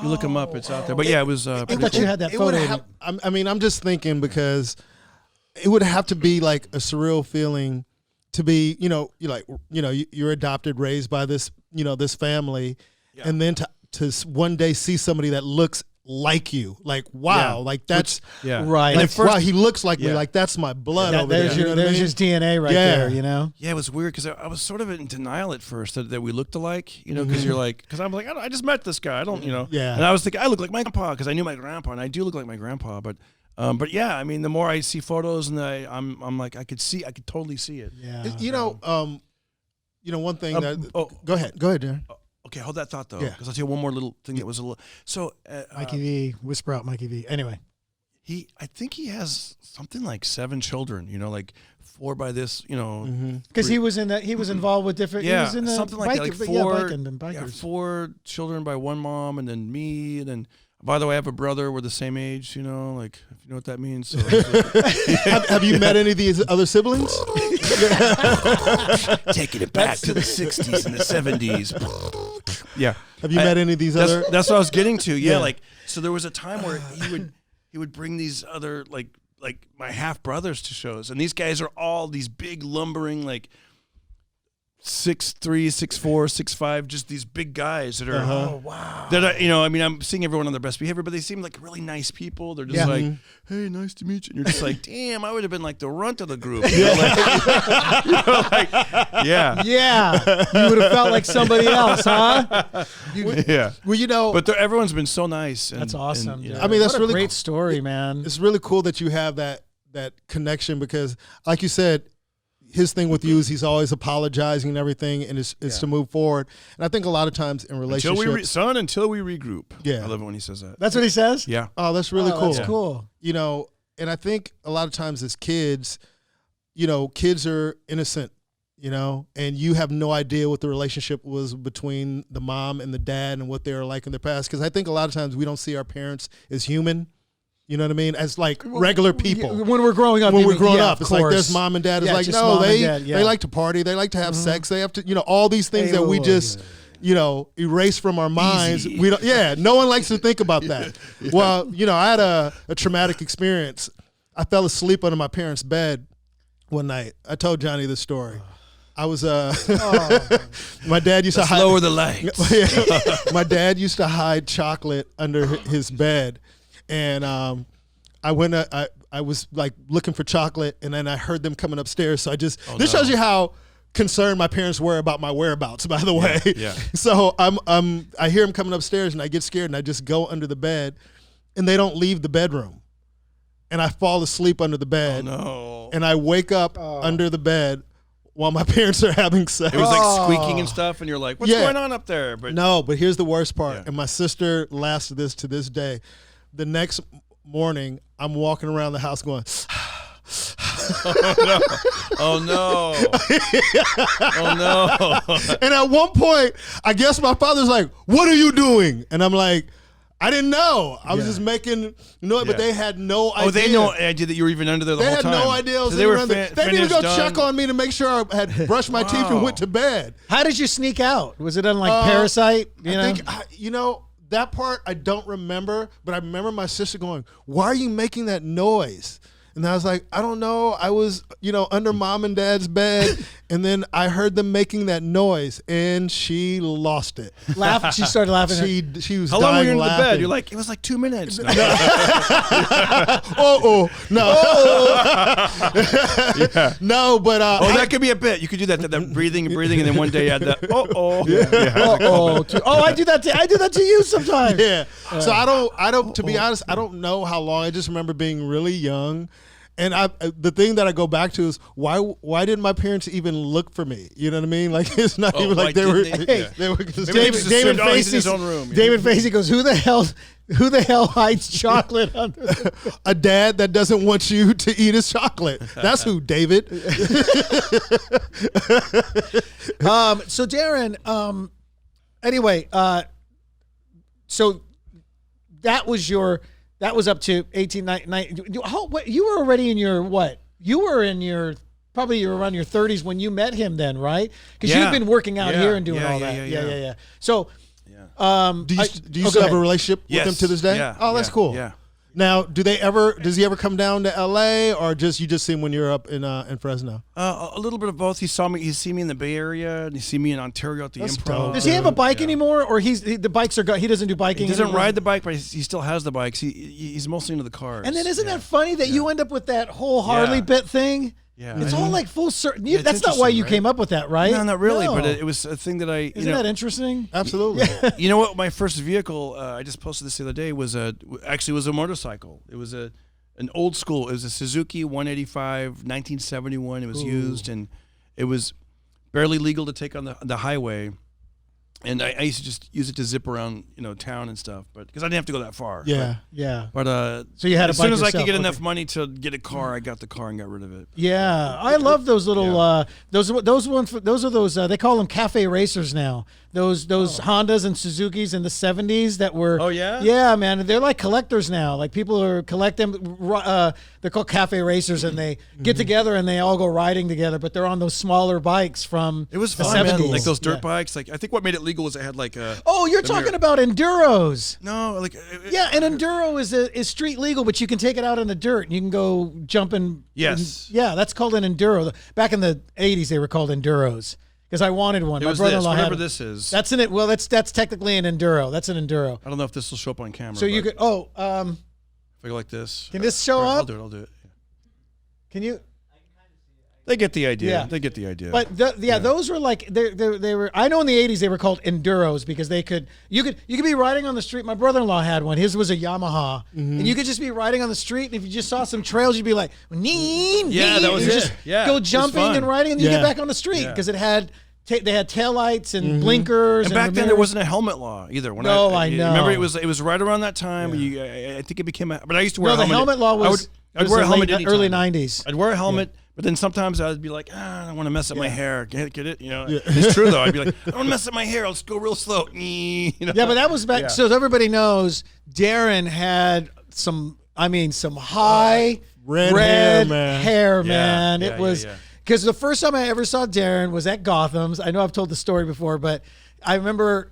look him up, it's out there. But yeah, it was. I thought you had that photo. I mean, I'm just thinking because it would have to be like a surreal feeling to be, you're adopted, raised by this, this family, and then to one day see somebody that looks like you, like wow, like that's right. Like, wow, he looks like me, like that's my blood over there. There's his DNA right there, you know. Yeah, it was weird because I was sort of in denial at first that we looked alike, because you're like, because I'm like, I just met this guy, I don't, Yeah. And I was thinking I look like my grandpa because I knew my grandpa, and I do look like my grandpa, but yeah, I mean, the more I see photos and I'm like, I could totally see it. Yeah. One thing that. Go ahead, Darren. Okay, hold that thought though, because I'll tell you one more little thing that was a little. So, Mikey V, whisper out, Mikey V. Anyway, I think he has something like 7 children. Like 4 by this. Because he was involved with different. Yeah, he was in the something like biking, that. Like 4 bikers. 4 children by one mom, and then me, and then. By the way, I have a brother. We're the same age, like if you know what that means. So, have you met any of these other siblings? Taking it back to the 60s and the 70s. Yeah. Have you met any of these other? That's what I was getting to. Yeah, like so there was a time where he would bring these other like my half brothers to shows, and these guys are all these big lumbering 6'3", 6'4", 6'5", just these big guys that are oh wow. That I mean, I'm seeing everyone on their best behavior, but they seem like really nice people. They're just like, hey, nice to meet you. And you're just like, damn, I would have been like the runt of the group. Yeah. You would have felt like somebody else, huh? Well, but everyone's been so nice. And, that's awesome. And, I mean, that's what really a great story, man. It's really cool that you have that connection because, like you said, his thing with you is he's always apologizing and everything, and it's to move forward. And I think a lot of times in relationships, until we regroup. Yeah, I love it when he says that. That's what he says. Yeah. Oh, that's really cool. That's cool. And I think a lot of times as kids, kids are innocent, and you have no idea what the relationship was between the mom and the dad and what they were like in their past. Because I think a lot of times we don't see our parents as human. You know what I mean? As like regular people. When we're growing up. It's like there's mom and dad. It's like, no, they like to party. They like to have sex. They have to, all these things that we just, erase from our minds. Easy. We don't, no one likes to think about that. Well, I had a traumatic experience. I fell asleep under my parents' bed one night. I told Johnny this story. I was my dad used to hide. Lower the lights. My dad used to hide chocolate under his bed. And I went. I was like looking for chocolate, and then I heard them coming upstairs. So this shows you how concerned my parents were about my whereabouts. By the way, yeah. So I hear them coming upstairs, and I get scared, and I just go under the bed, and they don't leave the bedroom, and I fall asleep under the bed. Oh, no. And I wake up under the bed while my parents are having sex. It was like squeaking and stuff, and you're like, "What's going on up there?" But but here's the worst part, and my sister laughs at this to this day. The next morning, I'm walking around the house going, oh no. Oh no. And at one point, I guess my father's like, what are you doing? And I'm like, I didn't know. I was just making noise, but they had no idea. Oh, they had no idea that you were even under there the whole time. They had no idea. So they were they didn't even go check on me to make sure I had brushed my teeth and went to bed. How did you sneak out? Was it on like Parasite? I think, that part I don't remember, but I remember my sister going, why are you making that noise? And I was like, I don't know. I was, under mom and dad's bed, and then I heard them making that noise, and she lost it. She started laughing. She was How long were you dying in the laughing. bed? You're like, it was like 2 minutes. No. No. No, but That could be a bit. You could do that breathing, and then one day you had that. I do that. I do that to you sometimes. Yeah. So I don't. To be honest, I don't know how long. I just remember being really young. And the thing that I go back to is why didn't my parents even look for me? You know what I mean? Like it's not even like they were. David Facey's own room. David Facey goes, who the hell hides chocolate under a dad that doesn't want you to eat his chocolate? That's who, David. So Darren, anyway, so that was up to 18, 19. You were already in your what? You were in your probably you were around your 30s when you met him then, right? Because you've been working out here and doing all that. Yeah. So, do you still have a relationship with him to this day? Yeah. Oh, that's cool. Yeah. Now, does he ever come down to LA, or you just see him when you're up in Fresno? A little bit of both. He's seen me in the Bay Area, and he's seen me in Ontario at the That's Improv. dope. does he have a bike anymore, or the bikes are gone? He doesn't do biking. He doesn't anymore? ride the bike, but he still has the bikes. He's mostly into the cars. And then isn't that funny that you end up with that whole Harley bit thing? Yeah. It's all like full circle. Yeah, That's not why you right? came up with that, right? No, not really. No. But it was a thing that I. Isn't that interesting? Absolutely. You know what? My first vehicle, I just posted this the other day, was a motorcycle. It was an old school. It was a Suzuki 185, 1971. It was used, and it was barely legal to take on the highway. And I used to just use it to zip around, town and stuff, but because I didn't have to go that far. Yeah. But so you had as a soon bike as I could yourself, get enough money to get a car, I got the car and got rid of it. Yeah, I love those little those ones. Those are those they call them cafe racers now. Those Hondas and Suzukis in the 70s that were. Oh yeah. Yeah, man, they're like collectors now. Like people are collect them. They're called cafe racers, and they get together and they all go riding together. But they're on those smaller bikes from. It was the fun, 70s. man. Like those dirt bikes. Like I think what made it legal was it had like a. Oh, you're talking about enduros. No, like. Yeah, an enduro is street legal, but you can take it out in the dirt and you can go jumping. Yes. Yeah, that's called an enduro. Back in the 80s, they were called enduros because I wanted one. My brother-in-law had whatever it. this is. That's in it. Well, that's technically an enduro. That's an enduro. I don't know if this will show up on camera. So you could. if I go like this. Can this show I'll up? do it. Can you? They get the idea. Yeah. They get the idea. But those were like they were. I know in the 80s they were called enduros because you could be riding on the street. My brother-in-law had one. His was a Yamaha, and you could just be riding on the street. And if you just saw some trails, you'd be like, Yeah, that was you it. Just Yeah, go it was jumping fun. and riding, and you Yeah. get back on the street Yeah. because it had. They had taillights and blinkers. And back then there mirrors. wasn't a helmet law either. When No, I know. Remember, it was right around that time. I think it became. But I used to wear. No, a the helmet. helmet law was. I'd wear a helmet early anytime. 90s. I'd wear a helmet, but then sometimes I'd be like, I don't want to mess up my hair. Get it? It's true though. I'd be like, I don't want to mess up my hair. I'll just go real slow. Yeah, but that was back. Yeah. So everybody knows, Darren had some high Red hair, man. It was because the first time I ever saw Darren was at Gotham's. I know I've told the story before, but I remember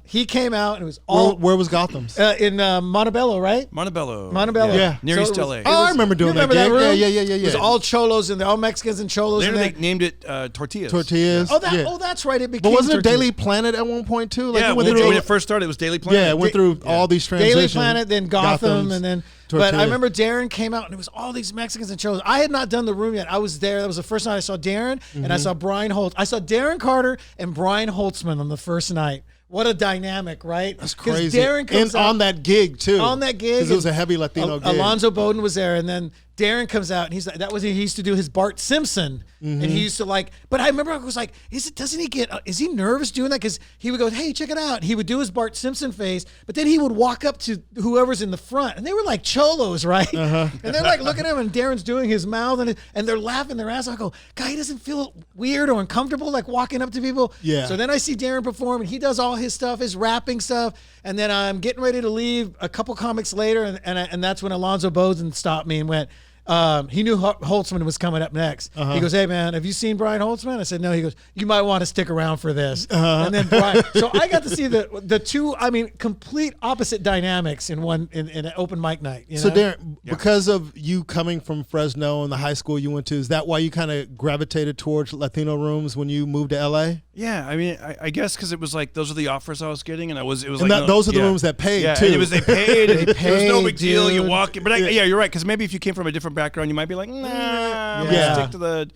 he came out and it was all Where was Gotham's? in Montebello, right? Montebello. Yeah. Near So East it was- LA. it Oh, I was- remember doing you remember that. that room? Yeah. It was all cholos and all Mexicans and cholos. Later in they there. named it tortillas. Tortillas. Oh, that's right. It became. But wasn't it tortillas. Daily Planet at one point too? Like Yeah, it went when through, it first started, it was Daily Planet. it went through all these transitions. Daily Planet, then Gotham, Gotham's, and then. Tortillas. But I remember Darren came out and it was all these Mexicans and cholos. I had not done the room yet. I was there. That was the first night I saw Darren and I saw Brian Holtz. I saw Darren Carter and Brian Holtzman on the first night. What a dynamic, right? That's crazy. Darren comes and out, on that gig too. on that gig, because it was a heavy Latino gig. Alonzo Bowden was there, and then Darren comes out, and he's like, he used to do his Bart Simpson, and he used to like. But I remember I was like, doesn't he get? Is he nervous doing that? Because he would go, hey, check it out. He would do his Bart Simpson face, but then he would walk up to whoever's in the front, and they were like cholos, right? And they're like looking at him, and Darren's doing his mouth, and they're laughing their ass off. I go, guy, he doesn't feel weird or uncomfortable like walking up to people. Yeah. So then I see Darren perform, and he does all his stuff, his rapping stuff, and then I'm getting ready to leave a couple comics later, and that's when Alonzo Bowden stopped me and went, he knew Holtzman was coming up next. He goes, "Hey man, have you seen Brian Holtzman?" I said, "No." He goes, "You might want to stick around for this." And then Brian. So I got to see the two. I mean, complete opposite dynamics in an open mic night. You know? So Darren, because of you coming from Fresno and the high school you went to, is that why you kind of gravitated towards Latino rooms when you moved to LA? Yeah, I mean, I guess because it was like those are the offers I was getting, and it was And like those are the rooms that paid too. And they paid. It was no big deal. You dude. walk in, but yeah, you're right. Because maybe if you came from a different background, you might be like, nah, I'm gonna stick to the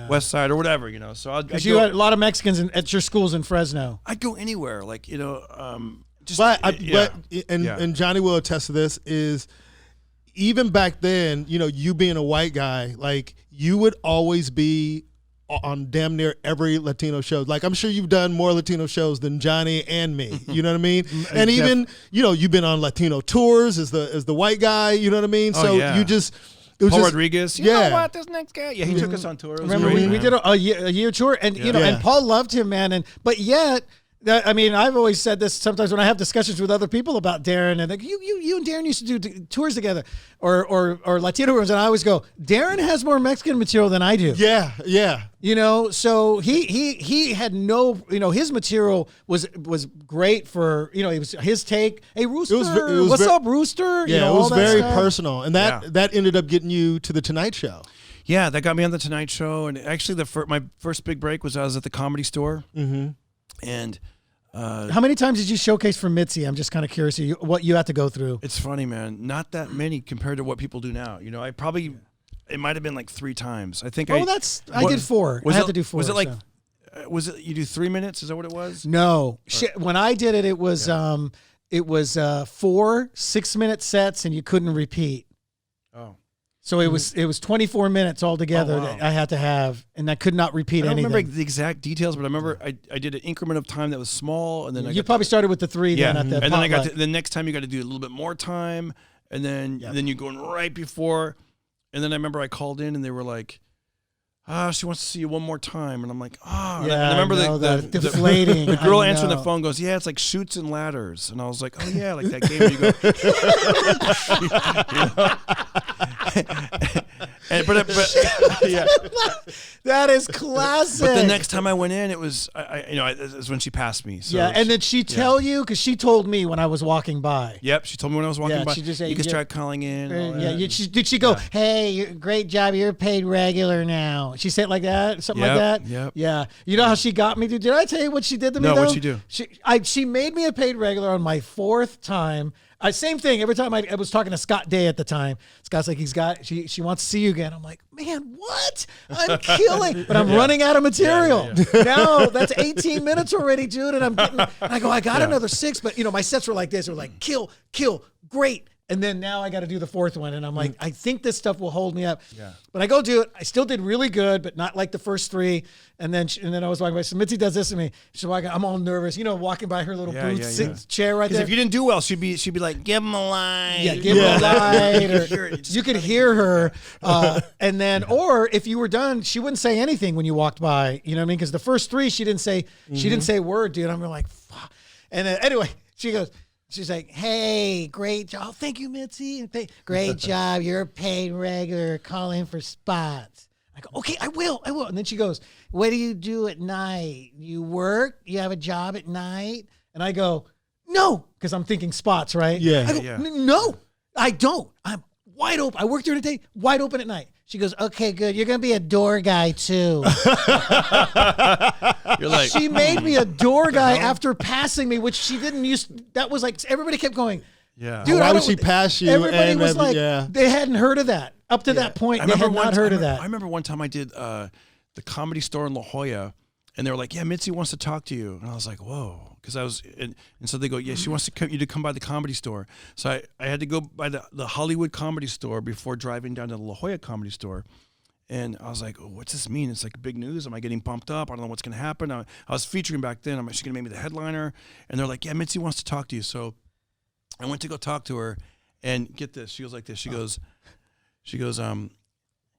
West Side or whatever, you know. So I'd you had a lot of Mexicans at your schools in Fresno. I'd go anywhere, like just. And Johnny will attest to this. Is even back then, you know, you being a white guy, like you would always be on damn near every Latino show. Like I'm sure you've done more Latino shows than Johnny and me. You know what I mean? And even you've been on Latino tours as the white guy. You know what I mean? So you just. It was Paul just, Rodriguez. You know what? This next guy. Yeah, he took us on tour. It was Remember, great, we did a year tour, and and Paul loved him, man. But yet, I mean, I've always said this sometimes when I have discussions with other people about Darren, and like you and Darren used to do tours together, or Latino rooms, and I always go, Darren has more Mexican material than I do. Yeah. You know, so he had no, his material was great for, it was his take. Hey, Rooster, what's up, Rooster? Yeah, it was very personal, and that ended up getting you to the Tonight Show. Yeah, that got me on the Tonight Show, and actually my first big break was I was at the Comedy Store, and. How many times did you showcase for Mitzi? I'm just kind of curious what you had to go through. It's funny, man. Not that many compared to what people do now. You know, it might have been like 3 times. I think. I did 4. I had to do 4. Was it like? Was it you do 3 minutes? Is that what it was? No. When I did it, it was 4 6-minute sets, and you couldn't repeat. Oh. So it was 24 minutes altogether that I had to have, and I could not repeat anything. I don't remember the exact details, but I remember I did an increment of time that was small, and then you probably started with the 3 then at the and then I got to, the next time you got to do a little bit more time, and then you're going right before, and then I remember I called in and they were like, she wants to see you one more time, and I'm like, and I remember the deflating. The girl answering the phone goes, it's like Chutes and Ladders, and I was like, oh yeah, like that game where you go. But that is classic. But the next time I went in, it was it was when she passed me. So and did she tell you? Because she told me when I was walking by. Yep, she told me when I was walking by. She just said, you can start calling in. Did she go, hey, great job, you're paid regular now? She said it like that, something like that. Yep. Yeah. You know how she got me? Did I tell you what she did to me? No, though? what'd she do? She made me a paid regular on my 4th time. Same thing. Every time I was talking to Scott Day at the time, Scott's like, she wants to see you again. I'm like, man, what? I'm killing, but I'm running out of material. Now that's 18 minutes already, dude. And I go, I got another 6, but my sets were like this. They were like, kill, great. And then now I got to do the 4th one. And I'm like, I think this stuff will hold me up. Yeah. But I go do it. I still did really good, but not like the first 3. And then I was walking by. So Mitzi does this to me. She's walking. I'm all nervous, walking by her little booth chair right there. Because if you didn't do well, she'd be like, give him a line. Yeah, give him a line. Or you could hear her. And then, or if you were done, she wouldn't say anything when you walked by. You know what I mean? Because the first 3, she didn't say a word, dude. I'm like, fuck. And then anyway, she's like, hey, great job. Thank you, Mitzi. Great job. You're a paid regular. Call in for spots. I go, okay, I will. And then she goes, what do you do at night? You work? You have a job at night? And I go, no, because I'm thinking spots, right? Yeah. I go, no, I don't. I'm wide open. I work during the day, wide open at night. She goes, okay, good. You're going to be a door guy too. You're like, she made me a door guy after passing me, which she didn't use. That was like, everybody kept going, dude, why would she pass you? Everybody was like, they hadn't heard of that. Up to that point, they had not heard of that. I remember one time I did the Comedy Store in La Jolla, and they were like, yeah, Mitzi wants to talk to you. And I was like, whoa. Because I was, and so they go, yeah, she wants you to come by the Comedy Store. So I had to go by the Hollywood Comedy Store before driving down to the La Jolla Comedy Store. And I was like, oh, what's this mean? It's like big news. Am I getting pumped up? I don't know what's going to happen. I was featuring back then. Am I going to make me the headliner? And they're like, yeah, Mitzi wants to talk to you. So I went to go talk to her, and get this. She goes like this. She goes,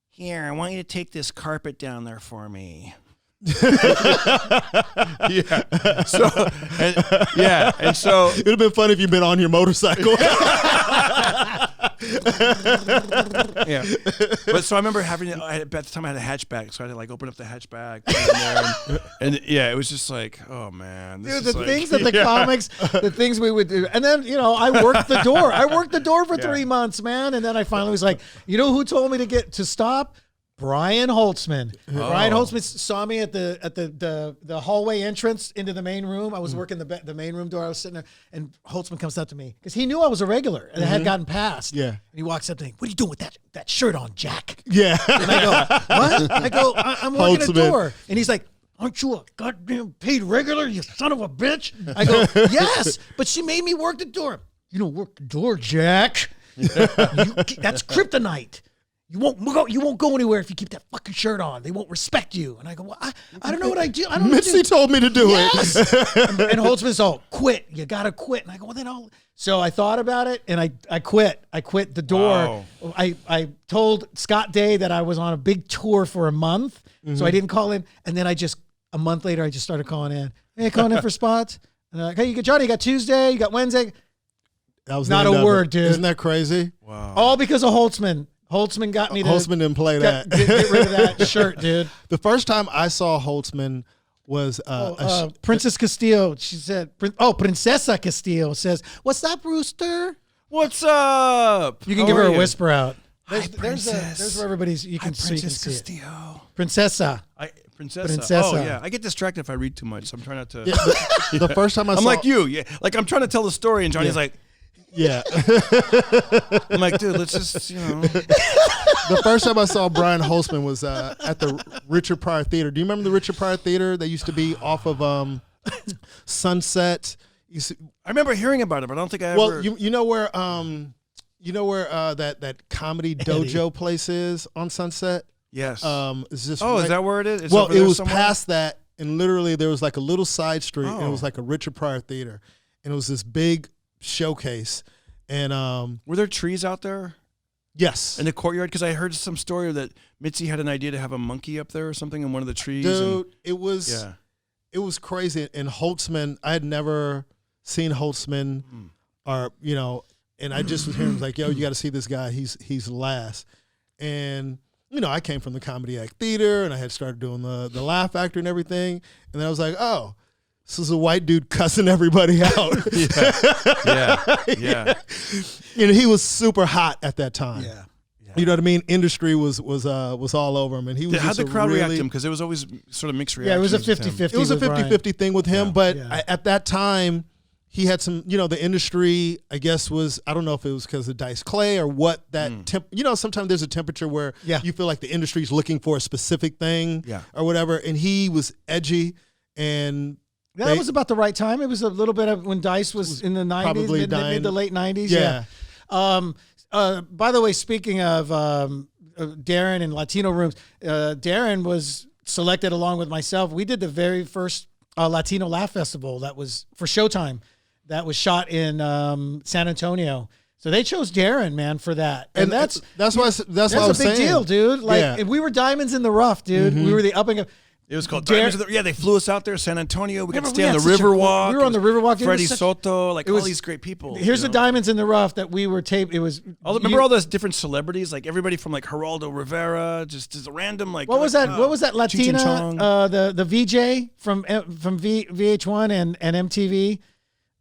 here, I want you to take this carpet down there for me. And so it'd have been fun if you'd been on your motorcycle. Yeah. But so I remember at the time I had a hatchback, so I had to like open up the hatchback, put it in there, and yeah, it was just like, oh man, this Dude, is the like, things that the comics, the things we would do. And then, I worked the door. I worked the door for 3 months, man. And then I finally was like, you know who told me to stop? Brian Holtzman. Brian Holtzman saw me at the hallway entrance into the main room. I was working the main room door. I was sitting there, and Holtzman comes up to me because he knew I was a regular and I had gotten passed. Yeah. And he walks up to me. What are you doing with that shirt on, Jack? Yeah. And I go, what? I go, I'm working Holtzman. a door. And he's like, aren't you a goddamn paid regular, you son of a bitch? I go, yes, but she made me work the door. You don't work the door, Jack. That's kryptonite. You won't go anywhere if you keep that fucking shirt on. They won't respect you. And I go, well, I don't know what I do. I don't know what to Mitzi do. told me to do Yes. it. And Holtzman's all, quit. You got to quit. And I go, well, then I'll. So I thought about it, and I quit. I quit the door. Wow. I told Scott Day that I was on a big tour for a month, so I didn't call in. And then a month later, I just started calling in. Hey, calling in for spots. And they're like, hey, you got Johnny, you got Tuesday, you got Wednesday. That was Not the end a of word, it. dude. Isn't that crazy? wow. All because of Holtzman. Holtzman got me to Holtzman didn't play that. get rid of that shirt, dude. The first time I saw Holtzman was Princess Castillo. She said, Princesa Castillo says, "What's up, Rooster?" What's up? You can How give her are a you? whisper out. Hi, There's where everybody's. You can see Princess it. Castillo. Princessa. Princessa. Oh yeah, I get distracted if I read too much, so I'm trying not to. Yeah, the first time I I'm saw, like you, yeah. Like I'm trying to tell the story, and Johnny's like, yeah. I'm like, dude, let's just, The first time I saw Brian Holtzman was at the Richard Pryor Theater. Do you remember the Richard Pryor Theater? They used to be off of Sunset. I remember hearing about it, but I don't think I ever. Well, you know where that comedy dojo place is on Sunset? yes. It's just is that where it is? It's well, over it there was somewhere? past that, and literally there was like a little side street, and it was like a Richard Pryor Theater, and it was this big showcase, and Were there trees out there yes, in the courtyard? Because I heard some story that Mitzi had an idea to have a monkey up there or something in one of the trees. dude, it was yeah. it was crazy. And Holtzman, I had never seen Holtzman, or and I just was hearing like, yo, you got to see this guy. He's last, and. I came from the Comedy Act Theater, and I had started doing the Laugh Factor and everything. And then I was like, oh, this is a white dude cussing everybody out. Yeah. And he was super hot at that time. Yeah. You know what I mean? Industry was all over him. And he was How'd just the crowd react to really, him? Because it was always sort of mixed reactions. Yeah, it was a with him. 50-50. it was a with Brian. 50-50 thing with him. Yeah. But Yeah. at that time, he had some, the industry, I guess, was, I don't know if it was because of Dice Clay or what that, sometimes there's a temperature where you feel like the industry's looking for a specific thing or whatever. And he was edgy, and That was about the right time. It was a little bit of when Dice was in the 90s, probably mid dying. to late 90s. Yeah. By the way, speaking of Darren and Latino Rooms, Darren was selected along with myself. We did the very first Latino Laugh Festival that was for Showtime. That was shot in San Antonio. So they chose Darren, man, for that. And that's why that's what I a was big saying. deal, dude. Like, and we were diamonds in the rough, dude. We were the up and It was called Diamonds of the, they flew us out there, San Antonio. We got to Remember, stay we on had the such a cool- Riverwalk. we were on the Riverwalk. It was Freddie such- Soto, like it was- all these great people. Here's the diamonds in the rough that we were taped. It was Remember all those different celebrities, like everybody from like Geraldo Rivera, just a random like. What was that? wow. What was that Cheech and Latina? Chong. The VJ from VH1 and MTV,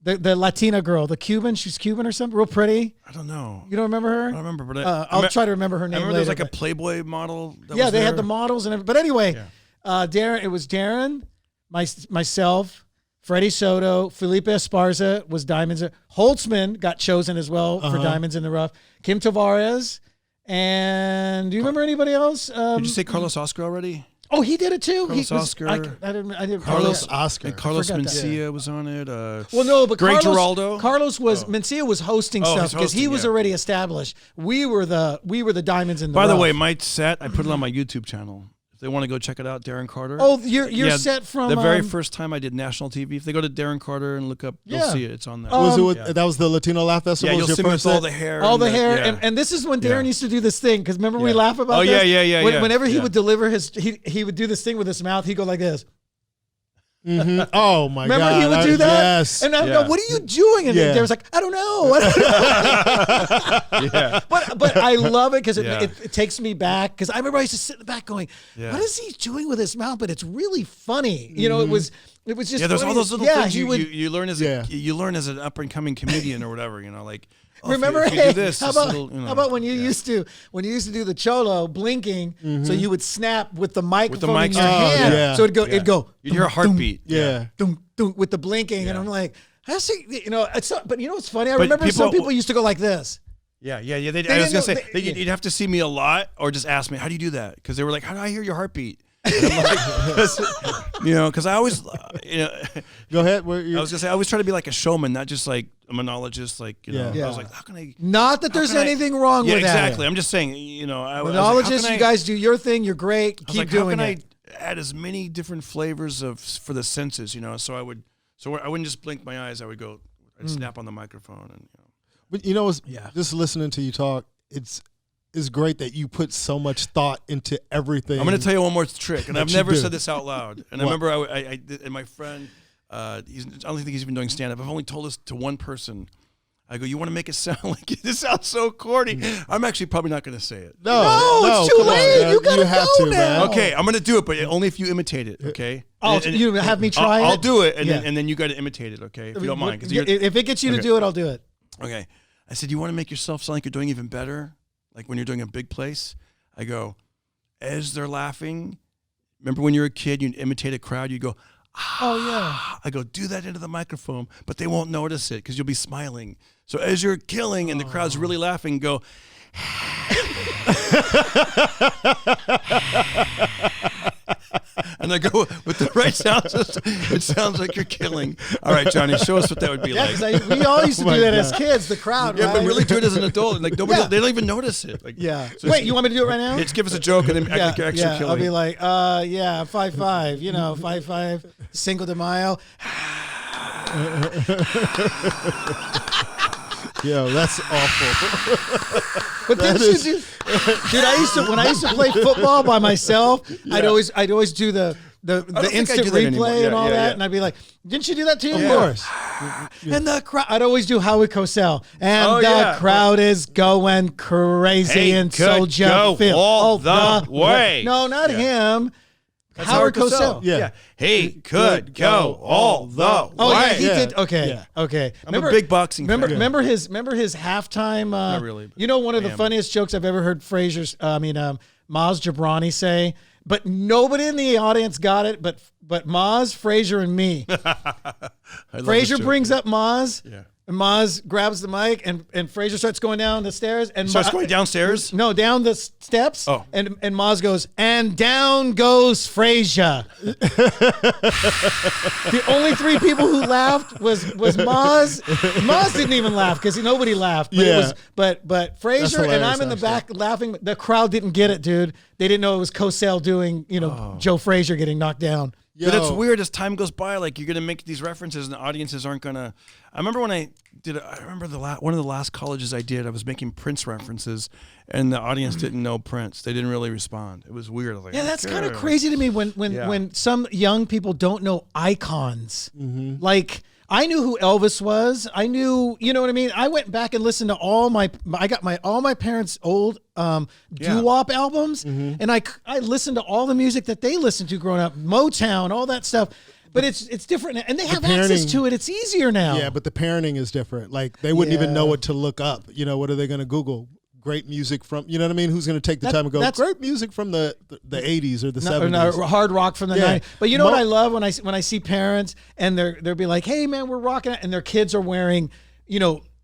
the Latina girl, the Cuban. She's Cuban or something, real pretty. I don't know. You don't remember her? I don't remember, but I'll try to remember her I name. remember there was later, like a Playboy model. That yeah, was they there. had the models and everything. But anyway, Darren. It was Darren, myself, Freddie Soto, Felipe Esparza was Diamonds. Holtzman got chosen as well for Diamonds in the Rough. Kim Tavares, and do you remember anybody else? Did you say Carlos Oscar already? Oh, he did it too. Carlos he was, Oscar. I didn't. Carlos forget. Oscar. And Carlos forgot that. Mencia was on it. Well, no, but Greg Carlos, Giraldo. Carlos was Mencia was hosting Oh, stuff he's because he hosting, was yeah. already established. We were the Diamonds in the By the Rough. way, my set, I put it on my YouTube channel. If they want to go check it out, Darren Carter. Oh, you're Yeah, set from the very first time I did national TV. If they go to Darren Carter and look up, Yeah. you'll see it. It's on there. Was it with, that was the Latino Laugh Festival? yeah, was you'll your see me first with all set? the hair. all the hair, yeah. and this is when Darren Yeah. used to do this thing because remember we Yeah. laugh about Oh, this. yeah. Whenever he Yeah. would deliver his, he would do this thing with his mouth. He'd go like this. Oh my Remember God! he would do that? Yes. And I go, "What are you doing?" And Yeah. Darren's like, "I don't know." Yeah. But I love it because Yeah. it takes me back, because I remember I used to sit in the back going, Yeah. "What is he doing with his mouth?" But it's really funny. You know, it was just Yeah, there's all funny. those little Yeah, things he you, would- you learn as Yeah. you learn as an up and coming comedian or whatever. You know, like oh, Remember, if you do this, how this about little, you know, how about when you used to do the cholo blinking, so you would snap with the microphone mic in your stand. hand, yeah. so it'd go. you'd hear a heartbeat. Yeah. Dum, dum, with the blinking, and I'm like, I see, you know, it's not, but you know what's funny? I But remember some people- people used to go like this. Yeah. I was didn't gonna know- say they- you'd have to see me a lot, or just ask me, "How do you do that?" Because they were like, "How do I hear your heartbeat?" And I'm like, because I always, Go ahead. I was gonna say I always try to be like a showman, not just like a monologist. Like, Yeah. I was like, how can I? Not that there's can I- anything wrong Yeah, with that. exactly. I'm just saying, I was like, how Monologists, can you I- guys do your thing. You're great. I was Keep like, doing how it. can I add as many different flavors for the senses? So I wouldn't just blink my eyes. I would go, I'd snap on the microphone, and But just listening to you talk, it's great that you put so much thought into everything. I'm going to tell you one more trick, and That I've you never do. said this out loud. And What? I remember I did, and my friend, I don't think he's even doing stand up. I've only told this to one person. I go, you want to make it sound like it? This sounds so corny. I'm actually probably not going to say it. No, it's too come on, late. man. You gotta have go to, now. man. Okay, I'm going to do it, but only if you imitate it. Okay. You have me try I'll it? do it, and Yeah. then you got to imitate it. Okay, if you don't mind. 'cause you're- If it gets you to Okay. do it, I'll do it. Okay. I said, you want to make yourself sound like you're doing even better? Like when you're doing a big place? I go, as they're laughing, remember when you were a kid, you'd imitate a crowd, you'd go, Oh yeah. I go, do that into the microphone, but they won't notice it because you'll be smiling. So as you're killing and the crowd's really laughing, go, and I go with the right sound system. It sounds like you're killing. All right, Johnny, show us what that would be Yeah, like. because we all used to Oh do my that as God. kids. The crowd. Yeah, right? but really do it as an adult. And like nobody, Yeah. they don't even notice it. Like, Yeah. so Wait, you want me to do it right now? just give us a joke and then act like you're actually killing. I'll be like, 5-5, 5-5, Cinco de Mayo. Yo, that's awful. But then dude, when I used to play football by myself, I'd always do the think I instant do that anymore. replay Yeah, and all yeah, that, yeah. and I'd be like, "Didn't you do that too?" Of course. And the crowd, I'd always do Howie Cosell, and Oh, the yeah. crowd is going crazy, Hey, and could Soldier go Phil all the way. No, not him. That's Howard Cosell. Yeah. He could go all the Oh yeah, he Yeah. did. Okay, Yeah. okay. I'm a big boxing fan. Remember his halftime. Not really, but You know, one of the I am. funniest jokes I've ever heard Maz Jobrani say, but nobody in the audience got it. But Maz, Frazier, and me. I love Frazier this joke. brings up Maz. Yeah. And Maz grabs the mic, and Frazier starts going down the stairs. And Starts going downstairs. No, down the steps. Oh. And Maz goes, and down goes Frazier. The only three people who laughed was Maz. Maz didn't even laugh because nobody laughed. But Yeah. it was but Frazier and hilarious, I'm in the actually. back laughing. The crowd didn't get it, dude. They didn't know it was Cosell doing, Joe Frazier getting knocked down. Yo, But it's weird as time goes by. Like you're gonna make these references, and the audiences aren't gonna. I remember when I did. I remember one of the last colleges I did. I was making Prince references, and the audience didn't know Prince. They didn't really respond. It was weird. I was like, Yeah, that's kind of "Okay." crazy to me when Yeah. some young people don't know icons. Mm-hmm. Like I knew who Elvis was. I knew, you know what I mean? I went back and listened to all my parents' old doo-wop albums, Mm-hmm. and I listened to all the music that they listened to growing up, Motown, all that stuff. But it's different, and they have access parenting- to it. It's easier now. Yeah, but the parenting is different. Like they wouldn't even Yeah. know what to look up. What are they going to Google? Great music from, you know what I mean? Who's going to take the That- time and go, that's- great music from the 80s or the No, 70s? hard rock from the Yeah. 90s. But you know what Mo- I love when I see parents and they'll be like, "Hey man, we're rocking it," and their kids are wearing,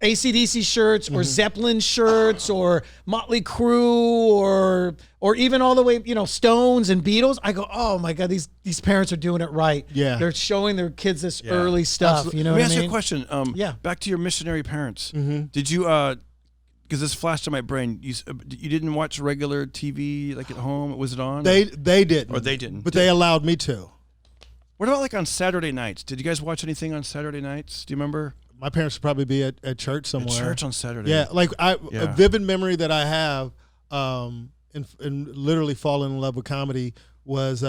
AC/DC shirts or Zeppelin shirts or Motley Crue or even all the way, Stones and Beatles. I go, "Oh my God, these parents are doing it right. Yeah. They're showing their kids this early stuff." You know Let me what ask I you mean? a question. Yeah. Back to your missionary parents. Mm-hmm. Did you? Because this flashed in my brain. You didn't watch regular TV like at home. Was it on? They didn't. Or they didn't. But they allowed me to. What about like on Saturday nights? Did you guys watch anything on Saturday nights? Do you remember? My parents would probably be at church At somewhere. church on Saturday. Yeah, like a Yeah. vivid memory that I have, and literally falling in love with comedy was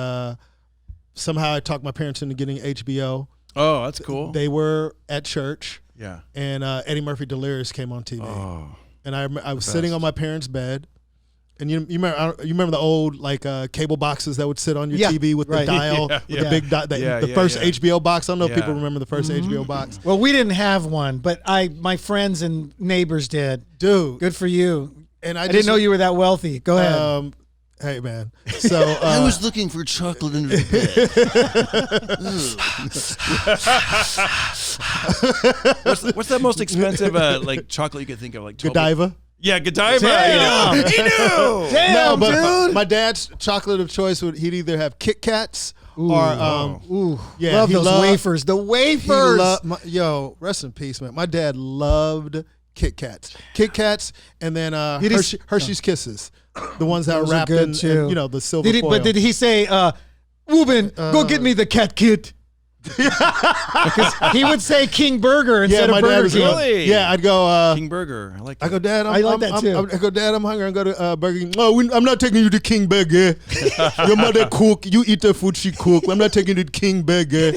somehow I talked my parents into getting HBO. Oh, that's cool. They were at church. Yeah. And Eddie Murphy Delirious came on TV. Oh. And I was sitting on my parents' bed. And you remember the old like cable boxes that would sit on your TV with the dial, with the big the first HBO box. I don't know if people remember the first HBO box. Well, we didn't have one, but my friends and neighbors did. Dude, good for you. And I didn't know you were that wealthy. Go ahead. Hey man, so I was looking for chocolate in the bed. what's the most expensive like chocolate you could think of? Like Godiva. Yeah, Godiva. Damn. He knew. Damn, no, but dude. my dad's chocolate of choice he'd either have Kit Kats or love those wafers. The wafers. Yo, rest in peace, man. My dad loved Kit Kats, and then Hershey's Kisses, the ones that are wrapped in the silver foil. But did he say, Ruben, go get me the cat kit? Because he would say King Burger instead of Burger King. Really? Yeah, I'd go King Burger. I like that. I go, Dad. I like that too. I go, Dad. I'm hungry. I go to Burger King. No, I'm not taking you to King Burger. Your mother cook. You eat the food she cook. I'm not taking you to King Burger.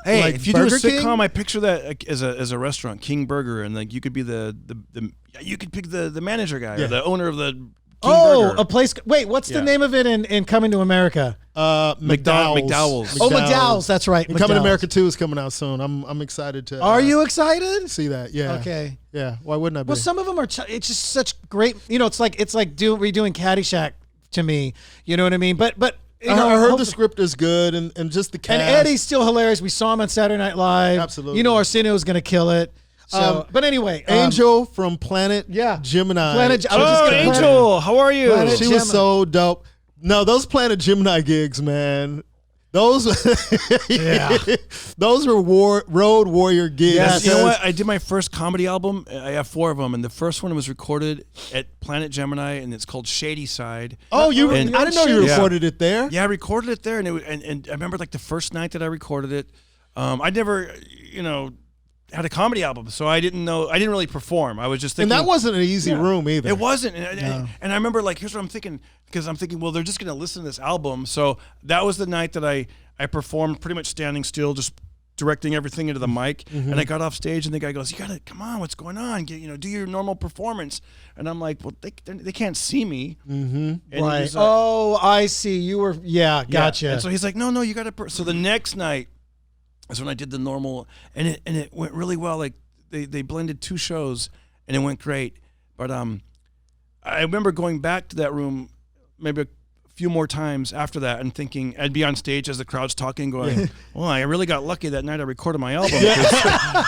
Hey, like if you Burger do a sitcom, King? I picture that as a restaurant, King Burger, and like you could be you could pick the manager guy or the owner of the King Burger. A place. Wait, what's the name of it in Coming to America? McDowell's. Oh, McDowell's. That's right. And Coming to America 2 is coming out soon. I'm excited to. Are you excited? See that? Yeah. Okay. Yeah. Why wouldn't I be? Well, some of them are. It's just such great. It's like redoing Caddyshack to me. You know what I mean? But I heard the script is good and just the cast. And Eddie's still hilarious. We saw him on Saturday Night Live. Absolutely. Arsenio's going to kill it. So, but anyway, Angel from Planet Gemini. Angel, how are you? She was so dope. No, those Planet Gemini gigs, man. Those, those were road warrior gigs. Yes. You know what? I did my first comedy album. I have 4 of them, and the first one was recorded at Planet Gemini, and it's called Shady Side. Oh, I didn't know you recorded it there. Yeah, I recorded it there, and I remember like the first night that I recorded it. I never, had a comedy album, so I didn't really perform. I was just thinking. And that wasn't an easy room either. It wasn't. And I remember like, here's what I'm thinking, because I'm thinking, well, they're just going to listen to this album. So that was the night that I performed pretty much standing still, just directing everything into the mic. And I got off stage and the guy goes, you got to, come on, what's going on? Do your normal performance. And I'm like, well, they can't see me. And right. I see. You were, gotcha. And so he's like, no, you got to. So the next night, that's when I did the normal, and it went really well. Like they blended 2 shows, and it went great. But I remember going back to that room maybe a few more times after that, and thinking I'd be on stage as the crowd's talking, going, "Well, I really got lucky that night I recorded my album."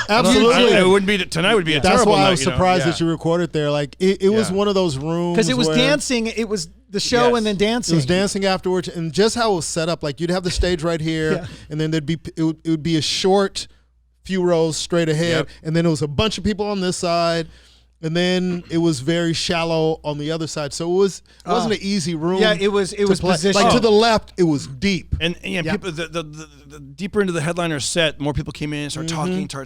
Absolutely, it wouldn't be tonight. Would be a That's terrible why night, I was surprised that you recorded there. Like it was one of those rooms because it was dancing. It was the show and then dancing. It was dancing afterwards, and just how it was set up. Like you'd have the stage right here, and then it would be a short few rows straight ahead, and then it was a bunch of people on this side. And then it was very shallow on the other side, so it wasn't an easy room. Yeah, it was positioned. Like to the left, it was deep. And people, the deeper into the headliner set, more people came in and started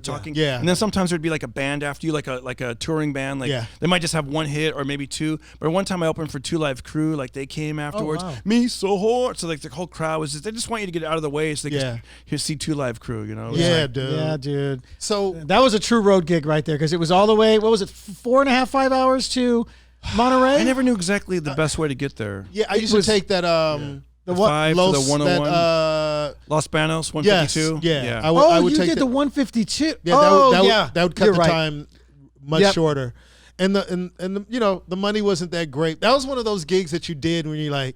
talking. Yeah. And then sometimes there'd be like a band after you, like a touring band. Like they might just have 1 hit or maybe 2. But one time I opened for 2 Live Crew, like they came afterwards. Oh, wow. Me so hard. So like the whole crowd was they just want you to get out of the way so they can see 2 Live Crew. Yeah, dude. Yeah, dude. So that was a true road gig right there because it was all the way. What was it? 4.5, 5 hours to Monterey. I never knew exactly the best way to get there. Yeah, I used to take that the 5 to the 101. Los Banos 152. Yes, yeah. I would you take did the 152. Yeah, that would cut the time much Yep. shorter. And the the money wasn't that great. That was one of those gigs that you did when you're like,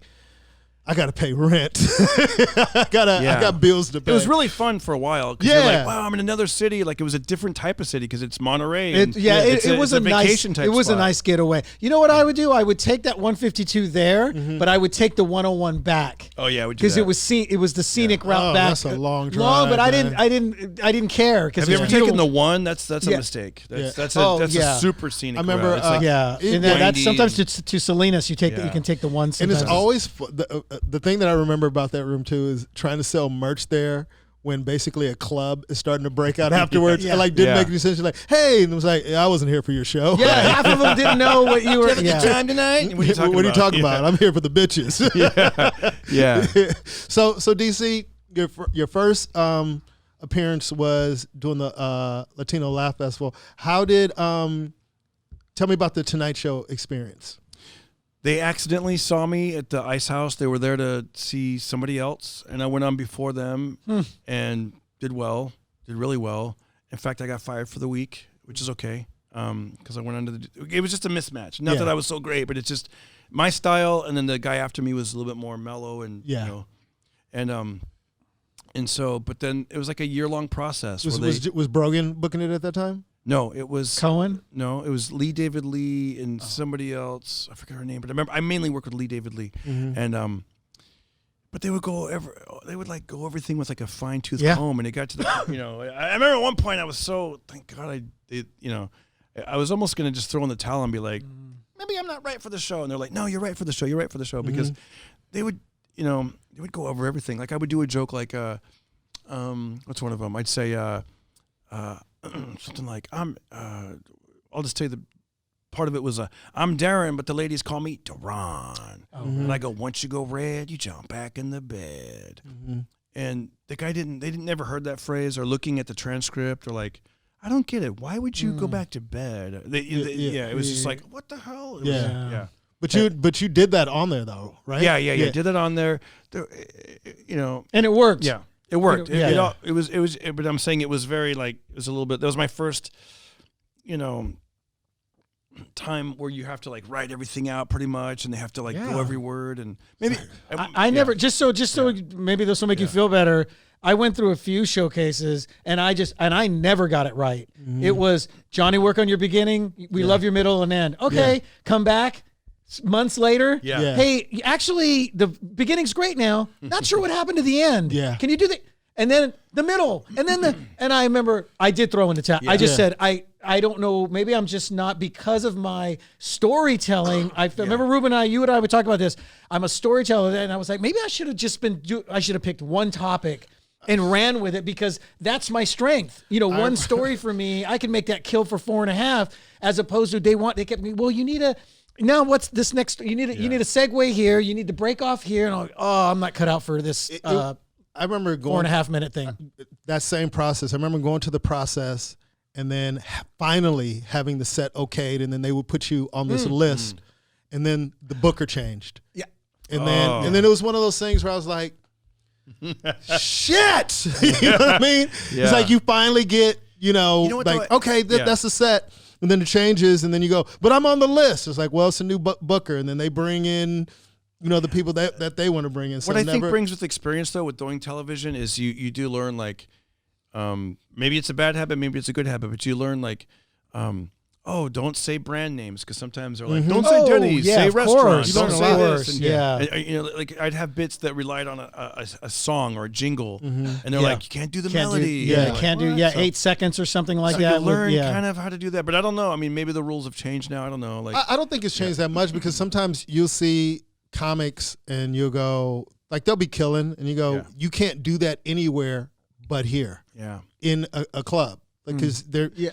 I gotta pay rent. I got bills to pay. It was really fun for a while. Yeah, you're like, wow, I'm in another city. Like it was a different type of city because it's Monterey. It was a vacation type. It was spot. a nice getaway. You know what I would do? I would take that 152 there, but I would take the 101 back. Oh yeah, because it was the scenic route back. That's a long drive. But I didn't care. Have you ever taken the 1? That's a mistake. That's a super scenic. I remember. route. And that's sometimes to Salinas. You can take the 1. And it's always the thing that I remember about that room too is trying to sell merch there when basically a club is starting to break out afterwards. And didn't make any sense. You're like, hey, and it was like, I wasn't here for your show. Yeah, half of them didn't know what you were. Have a good time tonight. What are you talking about? I'm here for the bitches. Yeah. So DC, your first appearance was doing the Latino Laugh Festival. How did tell me about the Tonight Show experience? They accidentally saw me at the Ice House. They were there to see somebody else, and I went on before them and did really well. In fact, I got fired for the week, which is okay, because I went under it was just a mismatch. Not that I was so great, but it's just my style, and then the guy after me was a little bit more mellow, and you know, and so, but then it was like a year-long process. Was Brogan booking it at that time? No, it was Cohen. No, it was Lee David Lee and somebody else. I forget her name, but I remember I mainly worked with Lee David Lee, and but they would go go everything with like a fine-tooth comb, and it got to the I remember at one point I was so thank God I was almost gonna just throw in the towel and be like, maybe I'm not right for the show, and they're like, no, you're right for the show, because they would go over everything. Like I would do a joke like what's one of them? I'd say something like I'll just tell you the part of it was I'm Darren, but the ladies call me Daron. And I go, once you go red, you jump back in the bed. And the guy never heard that phrase, or looking at the transcript, or like, I don't get it. Why would you go back to bed? It was just like, what the hell? But you did that on there though, right? Yeah. Did that on there. And it worked. Yeah. It worked. It was, but I'm saying it was very like, it was a little bit, that was my first, time where you have to like write everything out pretty much, and they have to like go every word, and maybe I never, just so maybe this will make you feel better. I went through a few showcases, and I never got it right. It was, Johnny, work on your beginning. We love your middle and end. Okay. Come back months later. Hey, actually, the beginning's great now. Not sure what happened to the end. Can you do the, and then the middle, and then and I remember I did throw in the towel. I just said, I don't know, maybe I'm just not, because of my storytelling. I remember Ruben you and I would talk about this. I'm a storyteller, and I was like, maybe I should have just I should have picked one topic and ran with it, because that's my strength. One story for me, I can make that kill for 4.5, as opposed to they kept me, well, you need now what's this next? You need a segue here. You need to break off here. And I'm not cut out for this. I remember going 4.5 minute thing. That same process. I remember going to the process and then finally having the set okayed, and then they would put you on this list, and then the booker changed. Yeah. And then it was one of those things where I was like, shit. You know what I mean? Yeah. It's like you finally get, that's the set. And then it changes, and then you go, but I'm on the list. It's like, well, it's a new booker, and then they bring in, the people that they want to bring in. So what I think brings with experience, though, with doing television is you do learn, like, maybe it's a bad habit, maybe it's a good habit, but you learn, like, don't say brand names, because sometimes they're like, don't say Denny's, say restaurants, don't say this. And, like I'd have bits that relied on a song or a jingle, and they're like, you can't do the melody. You can't do 8 seconds or something like that. You learn kind of how to do that, but I don't know. I mean, maybe the rules have changed now. I don't know. Like, I don't think it's changed that much, because sometimes you'll see comics and you'll go, like, they'll be killing, and you go, you can't do that anywhere but here. Yeah. In a club, because they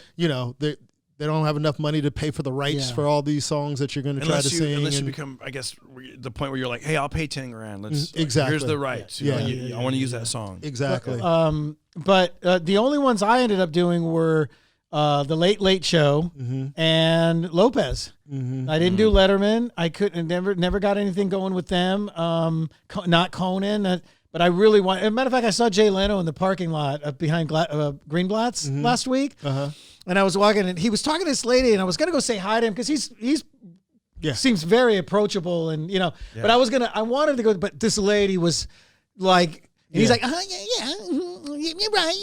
don't have enough money to pay for the rights for all these songs that you're going to try to sing. Unless you become, I guess, the point where you're like, hey, I'll pay $10,000. Let's exactly. Here's the rights. I want to use that song. Exactly. But the only ones I ended up doing were the Late Late Show and Lopez. I didn't do Letterman. I couldn't. Never got anything going with them. Not Conan. But I really want. As a matter of fact, I saw Jay Leno in the parking lot behind Greenblatt's last week. And I was walking, and he was talking to this lady, and I was gonna go say hi to him, because he's seems very approachable, and But I wanted to go, but this lady was like, and he's like, you're right,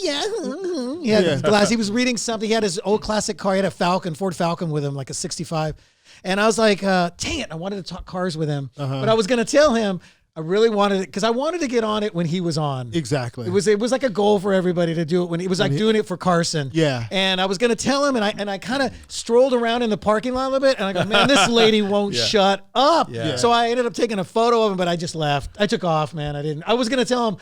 He had his glass. He was reading something. He had his old classic car. He had a Ford Falcon with him, like a '65. And I was like, dang it, I wanted to talk cars with him, but I was gonna tell him. I really wanted it, because I wanted to get on it when he was on. Exactly. It was like a goal for everybody to do it when he was like doing it for Carson. Yeah. And I was gonna tell him, and I kind of strolled around in the parking lot a little bit, and I go, man, this lady won't shut up. Yeah. So I ended up taking a photo of him, but I just left. I took off, man. I was gonna tell him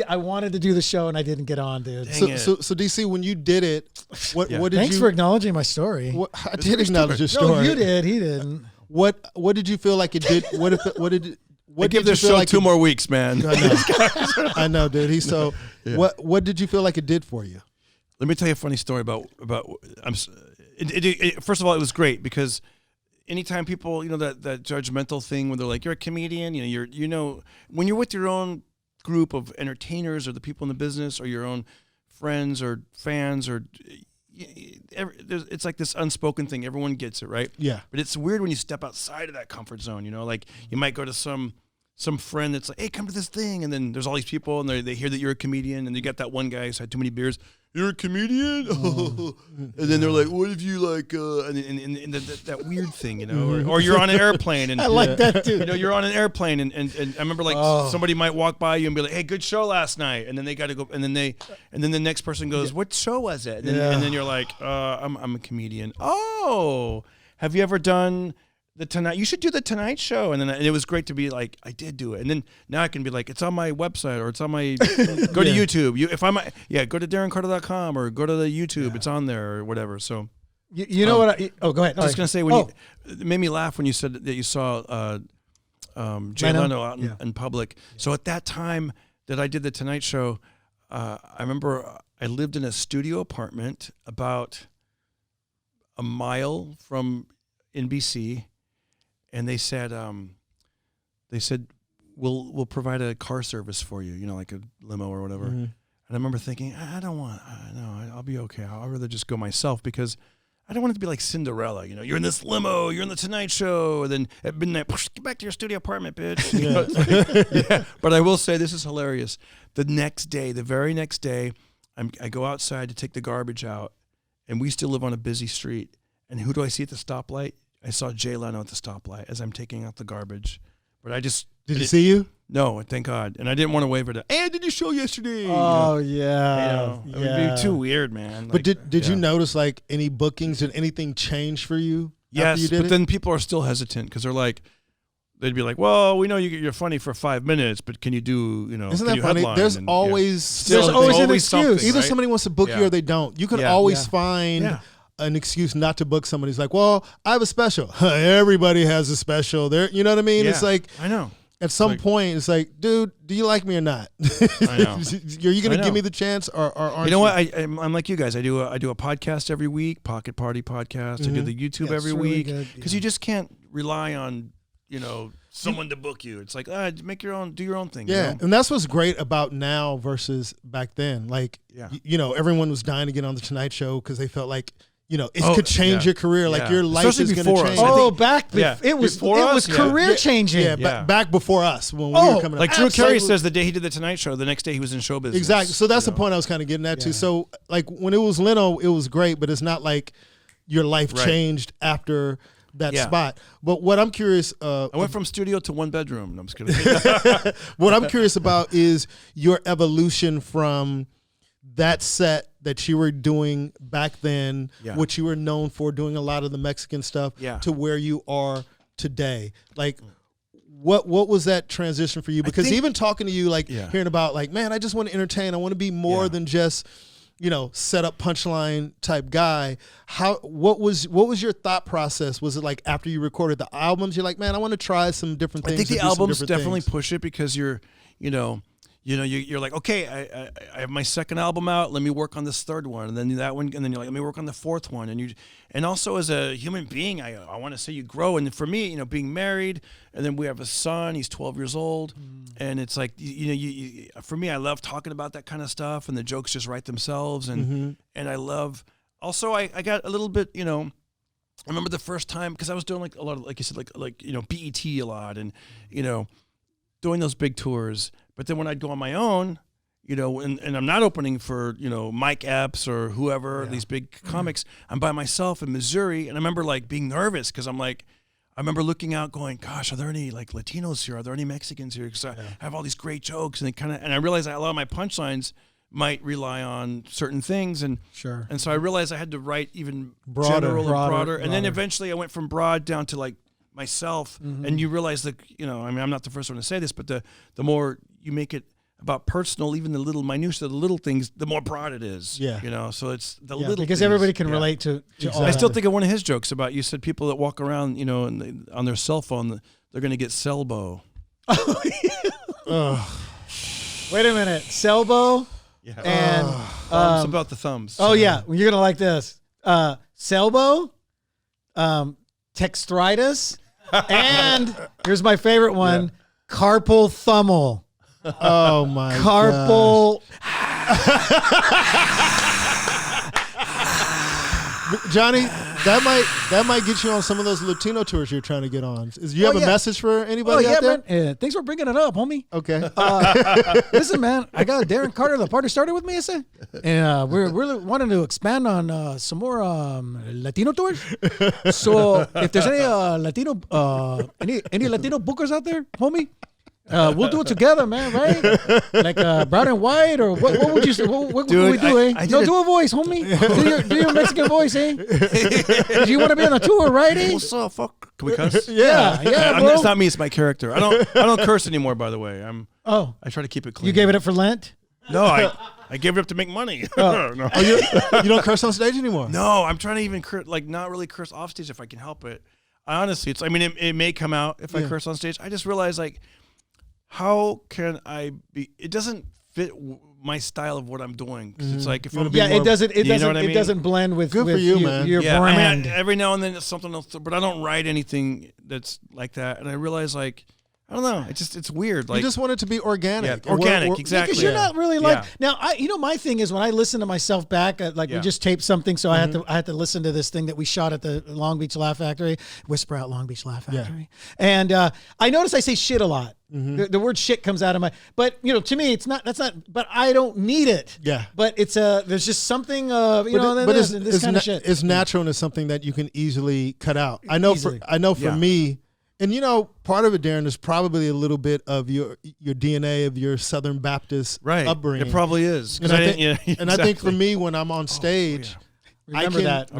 I wanted to do the show, and I didn't get on, dude. So DC, when you did it, what did you? Thanks for acknowledging my story. I did acknowledge your story. No, you did. He didn't. What did you feel like it did? what give did you this feel show like 2 more weeks, man. I know, dude. He's so. Yeah. What did you feel like it did for you? Let me tell you a funny story about. First of all, it was great because anytime people, that judgmental thing when they're like, you're a comedian, when you're with your own group of entertainers or the people in the business or your own friends or fans or. It's like this unspoken thing. Everyone gets it, right? Yeah. But it's weird when you step outside of that comfort zone. Like you might go to some friend that's like, hey, come to this thing, and then there's all these people, and they hear that you're a comedian, and you got that one guy who's had too many beers. You're a comedian, and then they're like, what if you like, and that weird thing, or you're on an airplane, and I like that too. you're on an airplane, and I remember like somebody might walk by you and be like, hey, good show last night, and then they got to go, and then the next person goes, what show was it? And then you're like, I'm a comedian. Oh, have you ever done the Tonight? You should do the Tonight Show. And it was great to be like, I did do it. And then now I can be like, it's on my website or it's on my go to YouTube. Go to DarrenCarter.com or go to the YouTube. It's on there or whatever. So you know what? Go ahead. I was gonna say it made me laugh when you said that you saw Jay Leno out in public. So at that time that I did the Tonight Show, I remember I lived in a studio apartment about a mile from NBC. And they said, we'll provide a car service for you, like a limo or whatever. Mm-hmm. And I remember thinking, I'll be okay. I'll rather just go myself because I don't want it to be like Cinderella. You're in this limo, you're in the Tonight Show, and then at midnight, get back to your studio apartment, bitch. But I will say this is hilarious. The very next day, I go outside to take the garbage out, and we still live on a busy street. And who do I see at the stoplight? I saw Jay Leno at the stoplight as I'm taking out the garbage. But I just... Did he see you? No, thank God. And I didn't want to wave at hey, I did your show yesterday. Oh, yeah. It would be too weird, man. But did you notice, like, any bookings? Did anything change for you after you did but then people are still hesitant because they're like... They'd be like, well, we know you're funny for 5 minutes, but can you do, Isn't that funny? There's always an excuse. Either right? somebody wants to book you or they don't. You can always find... an excuse not to book somebody. It's like, well, I have a special. Everybody has a special. There, you know what I mean? Yeah, it's like, I know. At some point, it's like, dude, do you like me or not? I know. Are you going to give me the chance, or aren't you? You know what? I'm like you guys. I do a podcast every week, Pocket Party podcast. I do the YouTube every week because you just can't rely on someone to book you. It's like do your own thing. Yeah, and that's what's great about now versus back then. Like, everyone was dying to get on the Tonight Show because they felt like. It could change your career. Like your life Especially is going to change. It was career changing. Back before us when we were coming up. Like Drew Carey says the day he did the Tonight Show, the next day he was in show business. Exactly. So that's the point I was kind of getting at too. So like when it was Leno, it was great, but it's not like your life changed after that spot. But what I'm curious, I went from studio to 1 bedroom. No, I'm just kidding. What I'm curious about is your evolution from that set that you were doing back then, what you were known for, doing a lot of the Mexican stuff, to where you are today. Like, what was that transition for you? Because even talking to you, like hearing about, like, man, I just want to entertain. I want to be more than just, set up punchline type guy. What was your thought process? Was it like after you recorded the albums, you're like, man, I want to try some different things? I think the albums definitely push it because you're like, okay, I have my second album out. Let me work on this third one, and then that one, and then you're like, let me work on the fourth one. And also as a human being, I want to say you grow. And for me, being married, and then we have a son. He's 12 years old, and it's like, for me, I love talking about that kind of stuff, and the jokes just write themselves. And and I love. Also, I got a little bit, I remember the first time because I was doing like a lot of, like you said, like BET a lot, and doing those big tours. But then when I'd go on my own, and I'm not opening for, Mike Epps or whoever, these big comics, I'm by myself in Missouri. And I remember like being nervous because I'm like, I remember looking out going, gosh, are there any like Latinos here? Are there any Mexicans here? Because I have all these great jokes. And I realized that a lot of my punchlines might rely on certain things. And so I realized I had to write even broader. And then eventually I went from broad down to like myself. And you realize that, I'm not the first one to say this, but the more you make it about personal, even the little minutia, the little things, the more broad it is. So it's the little because things. everybody can relate to all I still that. think of one of his jokes about, you said people that walk around, on their cell phone, they're going to get Selbo. Wait a minute. Selbo Yeah. and Thumbs about the thumbs. oh yeah, you're gonna like this. Selbo, textritis, and here's my favorite one: carpal thummel. Oh my Carpal. Johnny, that might get you on some of those Latino tours you're trying to get on. Do you have a message for anybody out there? Man. Thanks for bringing it up, homie. Okay. Listen, man, I got Darren Carter. The party started with me, I said, and we're really wanting to expand on some more Latino tours. So if there's any Latino any Latino bookers out there, homie, we'll do it together, man. Right? Like brown and white, or what would you say? What would we do? Do a voice, homie. Do your Mexican voice, eh? You want to be on a tour, right? Eh? What's up? Fuck. Can we cuss? Yeah, bro. It's not me. It's my character. I don't curse anymore. By the way, I try to keep it clean. You gave it up for Lent? No, I gave it up to make money. No. Oh, you don't curse on stage anymore? No, I'm trying to even not really curse off stage if I can help it. Honestly, it may come out if I curse on stage. I just realize how can I be? It doesn't fit my style of what I'm doing. 'Cause it's like if I'm it doesn't blend with Good for you, man. your yeah, brand. Every now and then it's something else, but I don't write anything that's like that. And I realize I don't know. It's weird. You just want it to be organic. Yeah, organic, exactly. Because you're not really now. My thing is when I listen to myself back, we just taped something, so I had to listen to this thing that we shot at the Long Beach Laugh Factory. Whisper out Long Beach Laugh Factory, and I notice I say shit a lot. The word shit comes out of my, but to me that's not. But I don't need it. Yeah. But it's there's just something this kind of shit. It's natural and it's something that you can easily cut out. I know for me. And part of it, Darren, is probably a little bit of your DNA of your Southern Baptist upbringing. It probably is. And I think for me, when I'm on stage, remember that.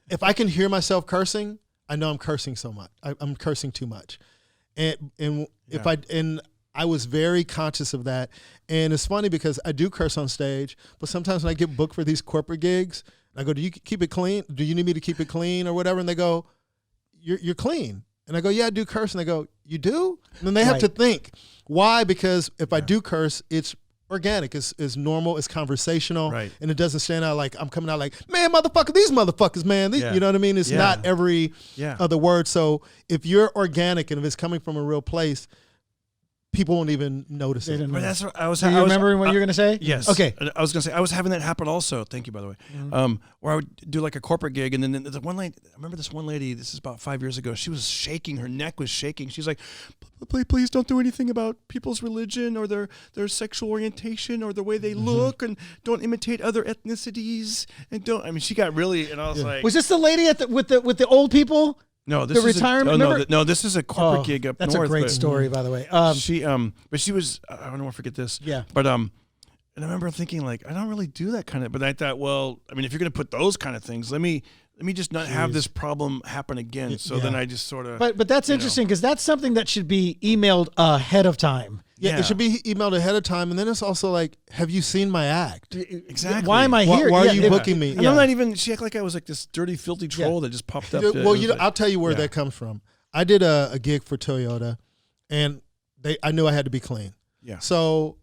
If I can hear myself cursing, I know I'm cursing so much. I'm cursing too much, and I was very conscious of that. And it's funny because I do curse on stage, but sometimes when I get booked for these corporate gigs, I go, "Do you keep it clean? Do you need me to keep it clean or whatever?" And they go, You're clean. And I go, yeah, I do curse. And they go, you do? And then they have to think. Why? Because if I do curse, it's organic, it's normal, it's conversational, and it doesn't stand out like I'm coming out like, man, motherfucker, these motherfuckers, man. You know what I mean? It's not every other word. So if you're organic and if it's coming from a real place, people won't even notice it. But that's what I was. Do you remember what you were going to say? Yes. Okay. I was going to say I was having that happen also. Thank you, by the way. Where I would do like a corporate gig, and then the one lady. I remember this one lady. This is about 5 years ago. She was shaking. Her neck was shaking. She's like, "Please don't do anything about people's religion or their sexual orientation or the way they look, and don't imitate other ethnicities, and don't." I mean, she got really, and I was like, "Was this the lady with the old people?" No, this is retirement. No, this is a corporate gig up north. That's a great story, by the way. But she was. I don't want to forget this. Yeah. But and I remember thinking I don't really do that kind of. But I thought, well, I mean, if you're going to put those kind of things, let me just not have this problem happen again. So then I just sort of. But that's interesting because that's something that should be emailed ahead of time. Yeah, it should be emailed ahead of time, and then it's also like, have you seen my act? Exactly. Why am I here? Why are you booking me? And I'm not even. She acted like I was like this dirty, filthy troll that just popped up. Well, I'll tell you where that comes from. I did a gig for Toyota, and I knew I had to be clean. Yeah. So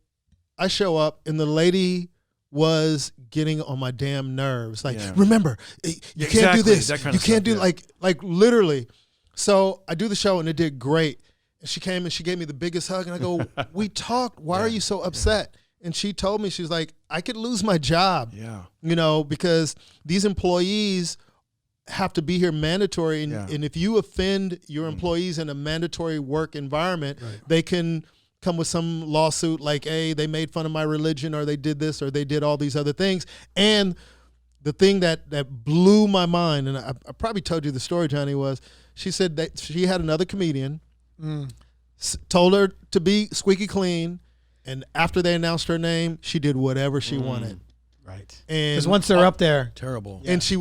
I show up, and the lady was getting on my damn nerves. Like, remember, you can't do this. You can't do like literally. So I do the show, and it did great. And she came and she gave me the biggest hug, and I go, we talked. Why are you so upset? And she told me, she was like, I could lose my job. Yeah. Because these employees have to be here mandatory. And if you offend your employees in a mandatory work environment, they can come with some lawsuit like, hey, they made fun of my religion, or they did this, or they did all these other things. And the thing that blew my mind, and I probably told you the story, Johnny, was she said that she had another comedian told her to be squeaky clean, and after they announced her name, she did whatever she wanted. Right. And because once they're up there, terrible. And she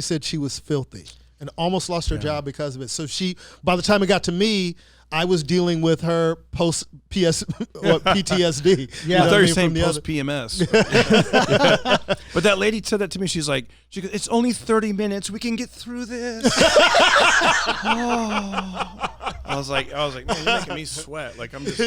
said she was filthy and almost lost her job because of it. So by the time it got to me, I was dealing with her post PTSD. Yeah, I thought you were saying post PMS. But that lady said that to me. She goes, "It's only 30 minutes. We can get through this." I was like, man, you're making me sweat. Like I'm just.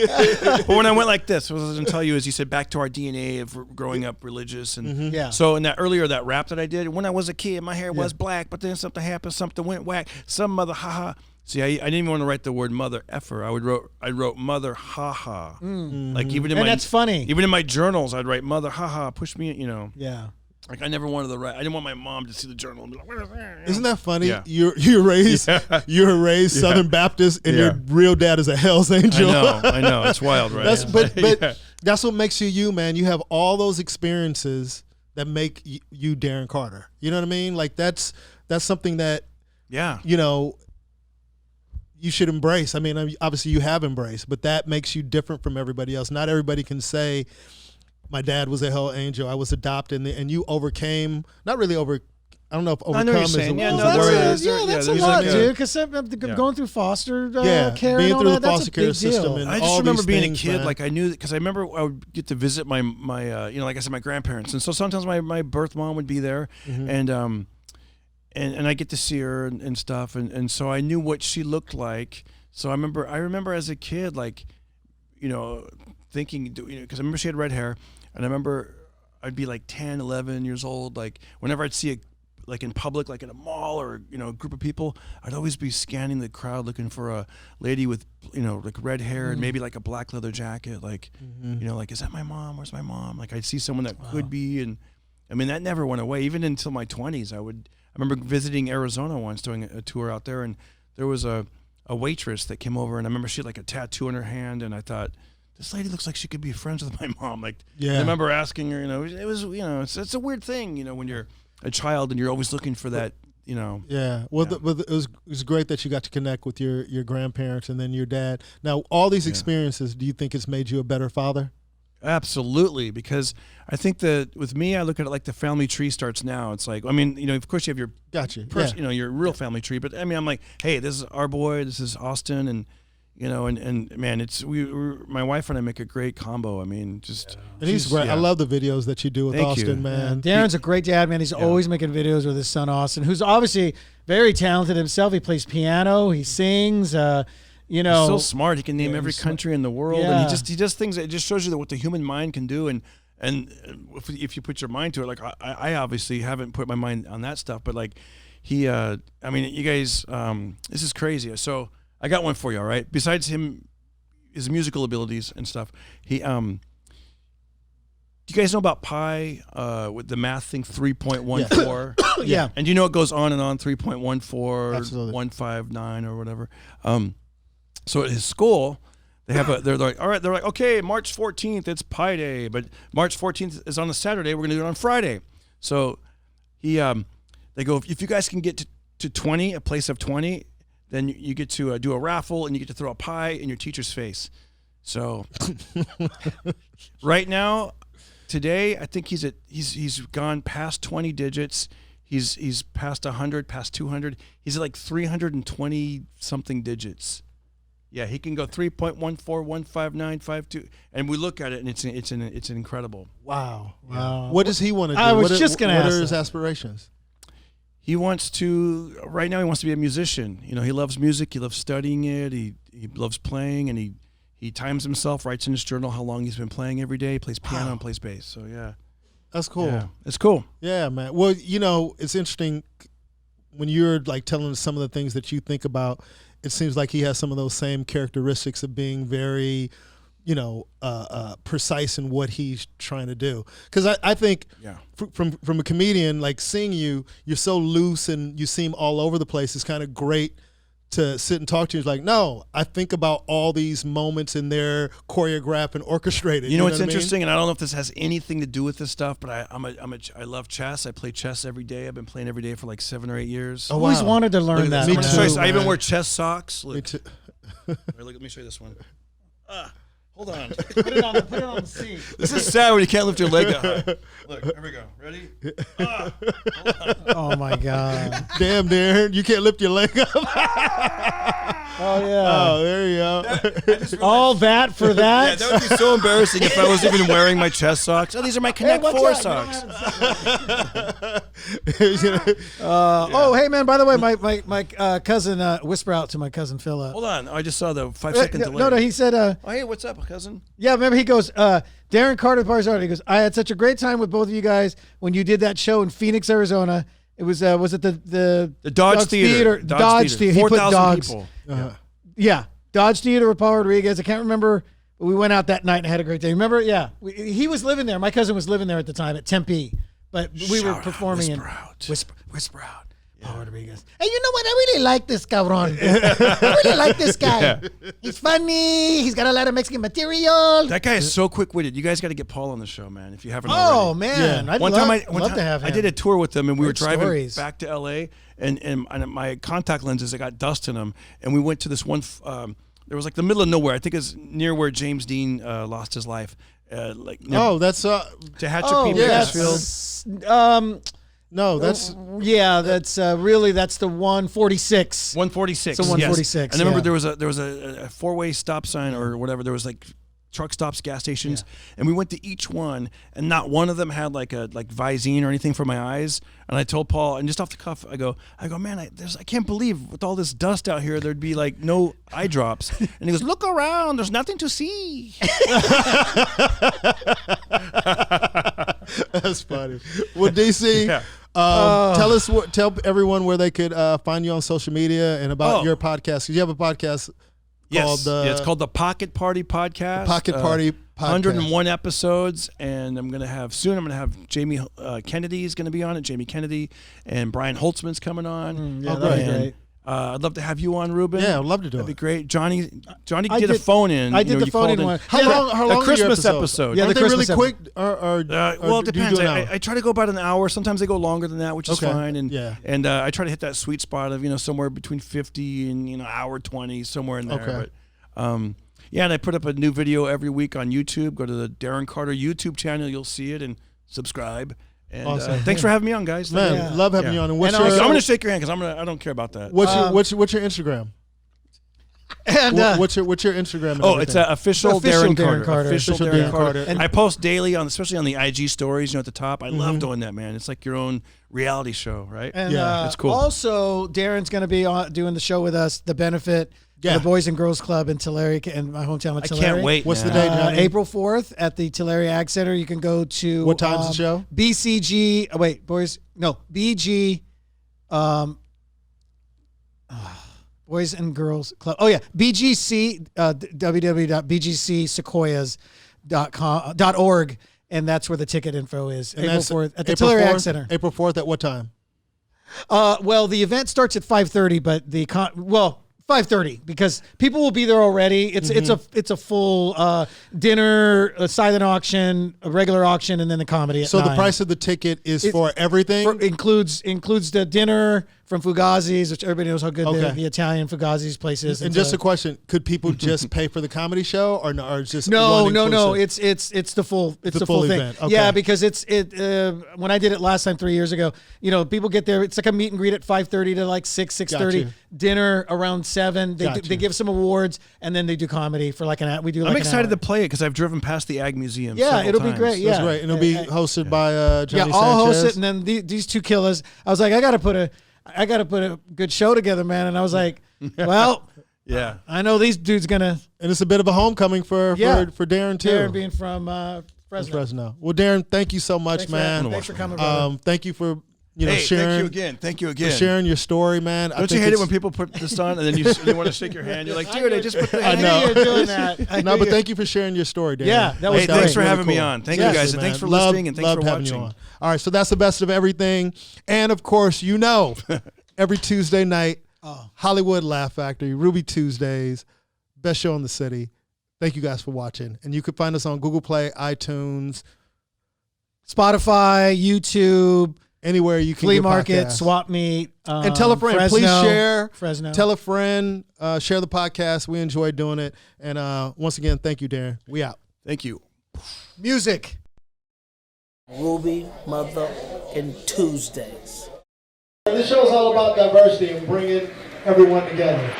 But when I went like this, what I was going to tell you is, you said back to our DNA of growing up religious, and Yeah. so in that rap that I did, when I was a kid, my hair was black, but then something happened, something went whack, some mother haha. See, I didn't even want to write the word mother effer. I wrote mother haha. Like even in And that's funny. Even in my journals, I'd write mother haha. Push me, Yeah. Like I never wanted to write. I didn't want my mom to see the journal and be like, "What is that?" Isn't that funny? Yeah. You're raised Southern Baptist, and your real dad is a Hell's Angel. I know. It's wild, right? But that's what makes you you, man. You have all those experiences that make you Darren Carter. You know what I mean? Like that's something that you know you should embrace. I mean, obviously you have embraced, but that makes you different from everybody else. Not everybody can say, my dad was a hell angel, I was adopted, and you overcame, not really over, I don't know if overcome is a word. That's a lot, dude, because going through foster care being and all through that, the foster care system. And I just remember being a kid, like I knew, because I remember I would get to visit my like I said, my grandparents. And so sometimes my birth mom would be there, and I get to see her and stuff. And so I knew what she looked like. So I remember as a kid, like, thinking, because I remember she had red hair. And I remember I'd be like 10, 11 years old. Like whenever I'd see like in public, like in a mall or, a group of people, I'd always be scanning the crowd looking for a lady with, like red hair and maybe like a black leather jacket. Like, like, is that my mom? Where's my mom? Like I'd see someone that could be. And I mean, that never went away. Even until my 20s, I remember visiting Arizona once, doing a tour out there. And there was a waitress that came over, and I remember she had like a tattoo on her hand. And I thought, this lady looks like she could be friends with my mom. Like, I remember asking her, it was, it's a weird thing, when you're a child and you're always looking for that, Yeah. Well, it was great that you got to connect with your grandparents and then your dad. Now, all these experiences, do you think it's made you a better father? Absolutely. Because I think that with me, I look at it like the family tree starts now. It's like, I mean, of course you have your, your real family tree, but I mean, I'm like, hey, this is our boy, this is Austin, and and man, it's my wife and I make a great combo. I mean, just and he's great. I love the videos that you do with Austin, man. Darren's a great dad, man. He's always making videos with his son Austin, who's obviously very talented himself. He plays piano, he sings. He's so smart. He can name every country in the world, and he does things that just shows you what the human mind can do. And if you put your mind to it, like I obviously haven't put my mind on that stuff, but like he, I mean, you guys, this is crazy. So I got one for you, all right? Besides his musical abilities and stuff, do you guys know about pi, with the math thing, 3.14? Yeah. And you know it goes on and on, 3.14, Absolutely. 159 or whatever. So at his school, they're like, all right, they're like, okay, March 14th, it's Pi Day, but March 14th is on a Saturday, we're gonna do it on Friday. So they go, if you guys can get to 20, a place of 20, then you get to do a raffle, and you get to throw a pie in your teacher's face. So right now, today, I think he's gone past 20 digits. He's past 100, past 200. He's at like 320 something digits. Yeah, he can go 3.1415952, and we look at it, and it's incredible. Wow. Wow. What does he want to do? I was just gonna ask. What are his aspirations? He wants to. Right now, he wants to be a musician. He loves music. He loves studying it. He loves playing, and he times himself. Writes in his journal how long he's been playing every day. He plays piano and plays bass. So yeah, that's cool. Yeah, it's cool. Yeah, man. Well, it's interesting when you're like telling us some of the things that you think about. It seems like he has some of those same characteristics of being very, precise in what he's trying to do. Because I think from a comedian, like seeing you're so loose and you seem all over the place. It's kind of great to sit and talk to you. It's like, no, I think about all these moments and they're choreographed and orchestrated. You know what's interesting, and I don't know if this has anything to do with this stuff, but I love chess. I play chess every day. I've been playing every day for like 7 or 8 years. I always wanted to learn that. Me too, I even wear chess socks. Look. Me too. Let me show you this one. Hold on. Put it on the seat. This is sad when you can't lift your leg that high. Look, here we go. Ready? Hold on. Oh my God. Damn, Darren, you can't lift your leg up. Oh yeah. Oh, there you go. All that for Yeah, that. that would be so embarrassing if I was even wearing my chest socks. Oh, these are my Connect watch 4 out. socks. Oh, hey man. By the way, my cousin whisper out to my cousin Phil. Hold on. I just saw the 5-second delay. No, he said. Oh, hey, what's up, cousin? Yeah, remember he goes. Darren Carter Barzard. He goes. I had such a great time with both of you guys when you did that show in Phoenix, Arizona. It was it the Dodge Theater? Dodge Theater. He put 4,000 dogs. people. Yeah, Dodge Theater with Paul Rodriguez. I can't remember, but we went out that night and had a great day. Remember? Yeah, he was living there. My cousin was living there at the time at Tempe, but we were performing in Whisper Out. Paul Rodriguez. Hey, you know what? I really like this cabron. I really like this guy. Yeah. He's funny. He's got a lot of Mexican material. That guy is so quick-witted. You guys got to get Paul on the show, man, if you haven't Oh already. man, Yeah. I'd One love, time love to have him. I did a tour with them, and we were Great driving stories. back to L.A., and my contact lenses, I got dust in them, and we went to this one, there was like the middle of nowhere. I think it's near where James Dean lost his life. Like near Oh, that's Tehachapi, yeah. Bakersfield. no, that's that's really that's the 146. 146. So 146, Yes. And I remember yeah. there was a 4-way stop sign or whatever. There was like truck stops, gas stations, and we went to each one, and not one of them had like Visine or anything for my eyes. And I told Paul, and just off the cuff, I go, man, I can't believe with all this dust out here, there'd be like no eye drops. And he goes, look around, there's nothing to see. that's funny. Well, DC. Yeah. Tell everyone where they could find you on social media and about your podcast. 'Cause you have a podcast Yes, called it's called the Pocket Party Podcast. Pocket Party Podcast. 101 episodes, and I'm gonna have Jamie Kennedy is gonna be on it. Jamie Kennedy and Brian Holtzman's coming on. Yeah, Oh, that'd be great. great. I'd love to have you on, Ruben. Yeah, I'd love to do That'd be it. great. Johnny I did a did- phone in. I did the you phone called in one. How Yeah, long? How long are your Christmas episodes? episode. Yeah, Aren't the they really Christmas quick? Or Well, it do you depends. do an hour? I try to go about an hour. Sometimes they go longer than that, which is Okay. fine. And Yeah. and I try to hit that sweet spot of somewhere between 50 and hour 20, somewhere in there. Okay. But yeah, and I put up a new video every week on YouTube. Go to the Darren Carter YouTube channel. You'll see it and subscribe. And Awesome. thanks for having me on, guys. Man, Yeah. love having you on. And what's And your I'm gonna shake your hand because I don't care about that. what's your Instagram? And What's your Instagram? And It's everything? official Official Darren Darren Carter. Carter. Official Official Darren Darren Carter. Carter. And I post daily especially on the IG stories. At the top. I love doing that, man. It's like your own reality show, right? And Yeah, that's cool. Also, Darren's going to be doing the show with us, The Benefit, Yeah. the Boys and Girls Club in Tulare, in my hometown of I Tulare. can't wait. What's the man. date, Johnny? April 4th at the Tulare Ag Center. You can go to What time's the show? BCG. Oh, wait, BG. Boys and Girls Club. Oh yeah, BGC. www.bgcsequoias.org, and that's where the ticket info is. And April that's 4th at the April Tulare Ag 4th? Center. April 4th at what time? Well, the event starts at 5:30, but 5:30 because people will be there already. It's a full dinner, a silent auction, a regular auction, and then the comedy. At So the 9. price of the ticket is for everything. includes the dinner from Fugazi's, which everybody knows how good Okay. the Italian Fugazi's place is. And just a question: could people just pay for the comedy show, or no? Or it's just No. one inclusive? It's the full The full thing. event. Okay. Yeah, because when I did it last time 3 years ago, people get there. It's like a meet and greet at 5:30 to like 6:30. Gotcha. Dinner around 7. They Gotcha. they give some awards and then they do comedy for like an hour. We do. Like I'm an excited hour. to play it because I've driven past the Ag Museum. Yeah, several it'll be times. great. That's Yeah. right, and it'll be hosted by Johnny Yeah, I'll host Sanchez. it, and then these two killers. I was like, I gotta put a good show together, man. And I was like, well, Yeah. I know these dudes gonna. And it's a bit of a homecoming for Darren too. Darren being from Fresno. Fresno. Well, Darren, thank you so much, man. Thanks for coming, brother. Thank you for Hey, sharing. Thank you again. For sharing your story, man. Don't you hate it when people put this on and then you want to shake your hand? You're like, dude, I just put the I hand. knew know. you were doing that. No, but thank you for sharing your story, Darren. Yeah, that was Hey, great. thanks for really having me cool. on. Thank Seriously, you guys, and man. thanks for listening, and thanks Loved for having you watching. on. All right, so that's the best of everything, and of course, every Tuesday night, Hollywood Laugh Factory, Ruby Tuesdays, best show in the city. Thank you guys for watching, and you can find us on Google Play, iTunes, Spotify, YouTube, anywhere you can. flea get market, podcasts. swap meet, And tell a friend. Fresno, Please share. Fresno. Tell a friend. Share the podcast. We enjoy doing it. And once again, thank you, Darren. We out. Thank you. Music. Ruby Mother and Tuesdays. This show is all about diversity and bringing everyone together.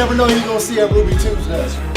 never know who you're gonna see at Ruby Tuesday.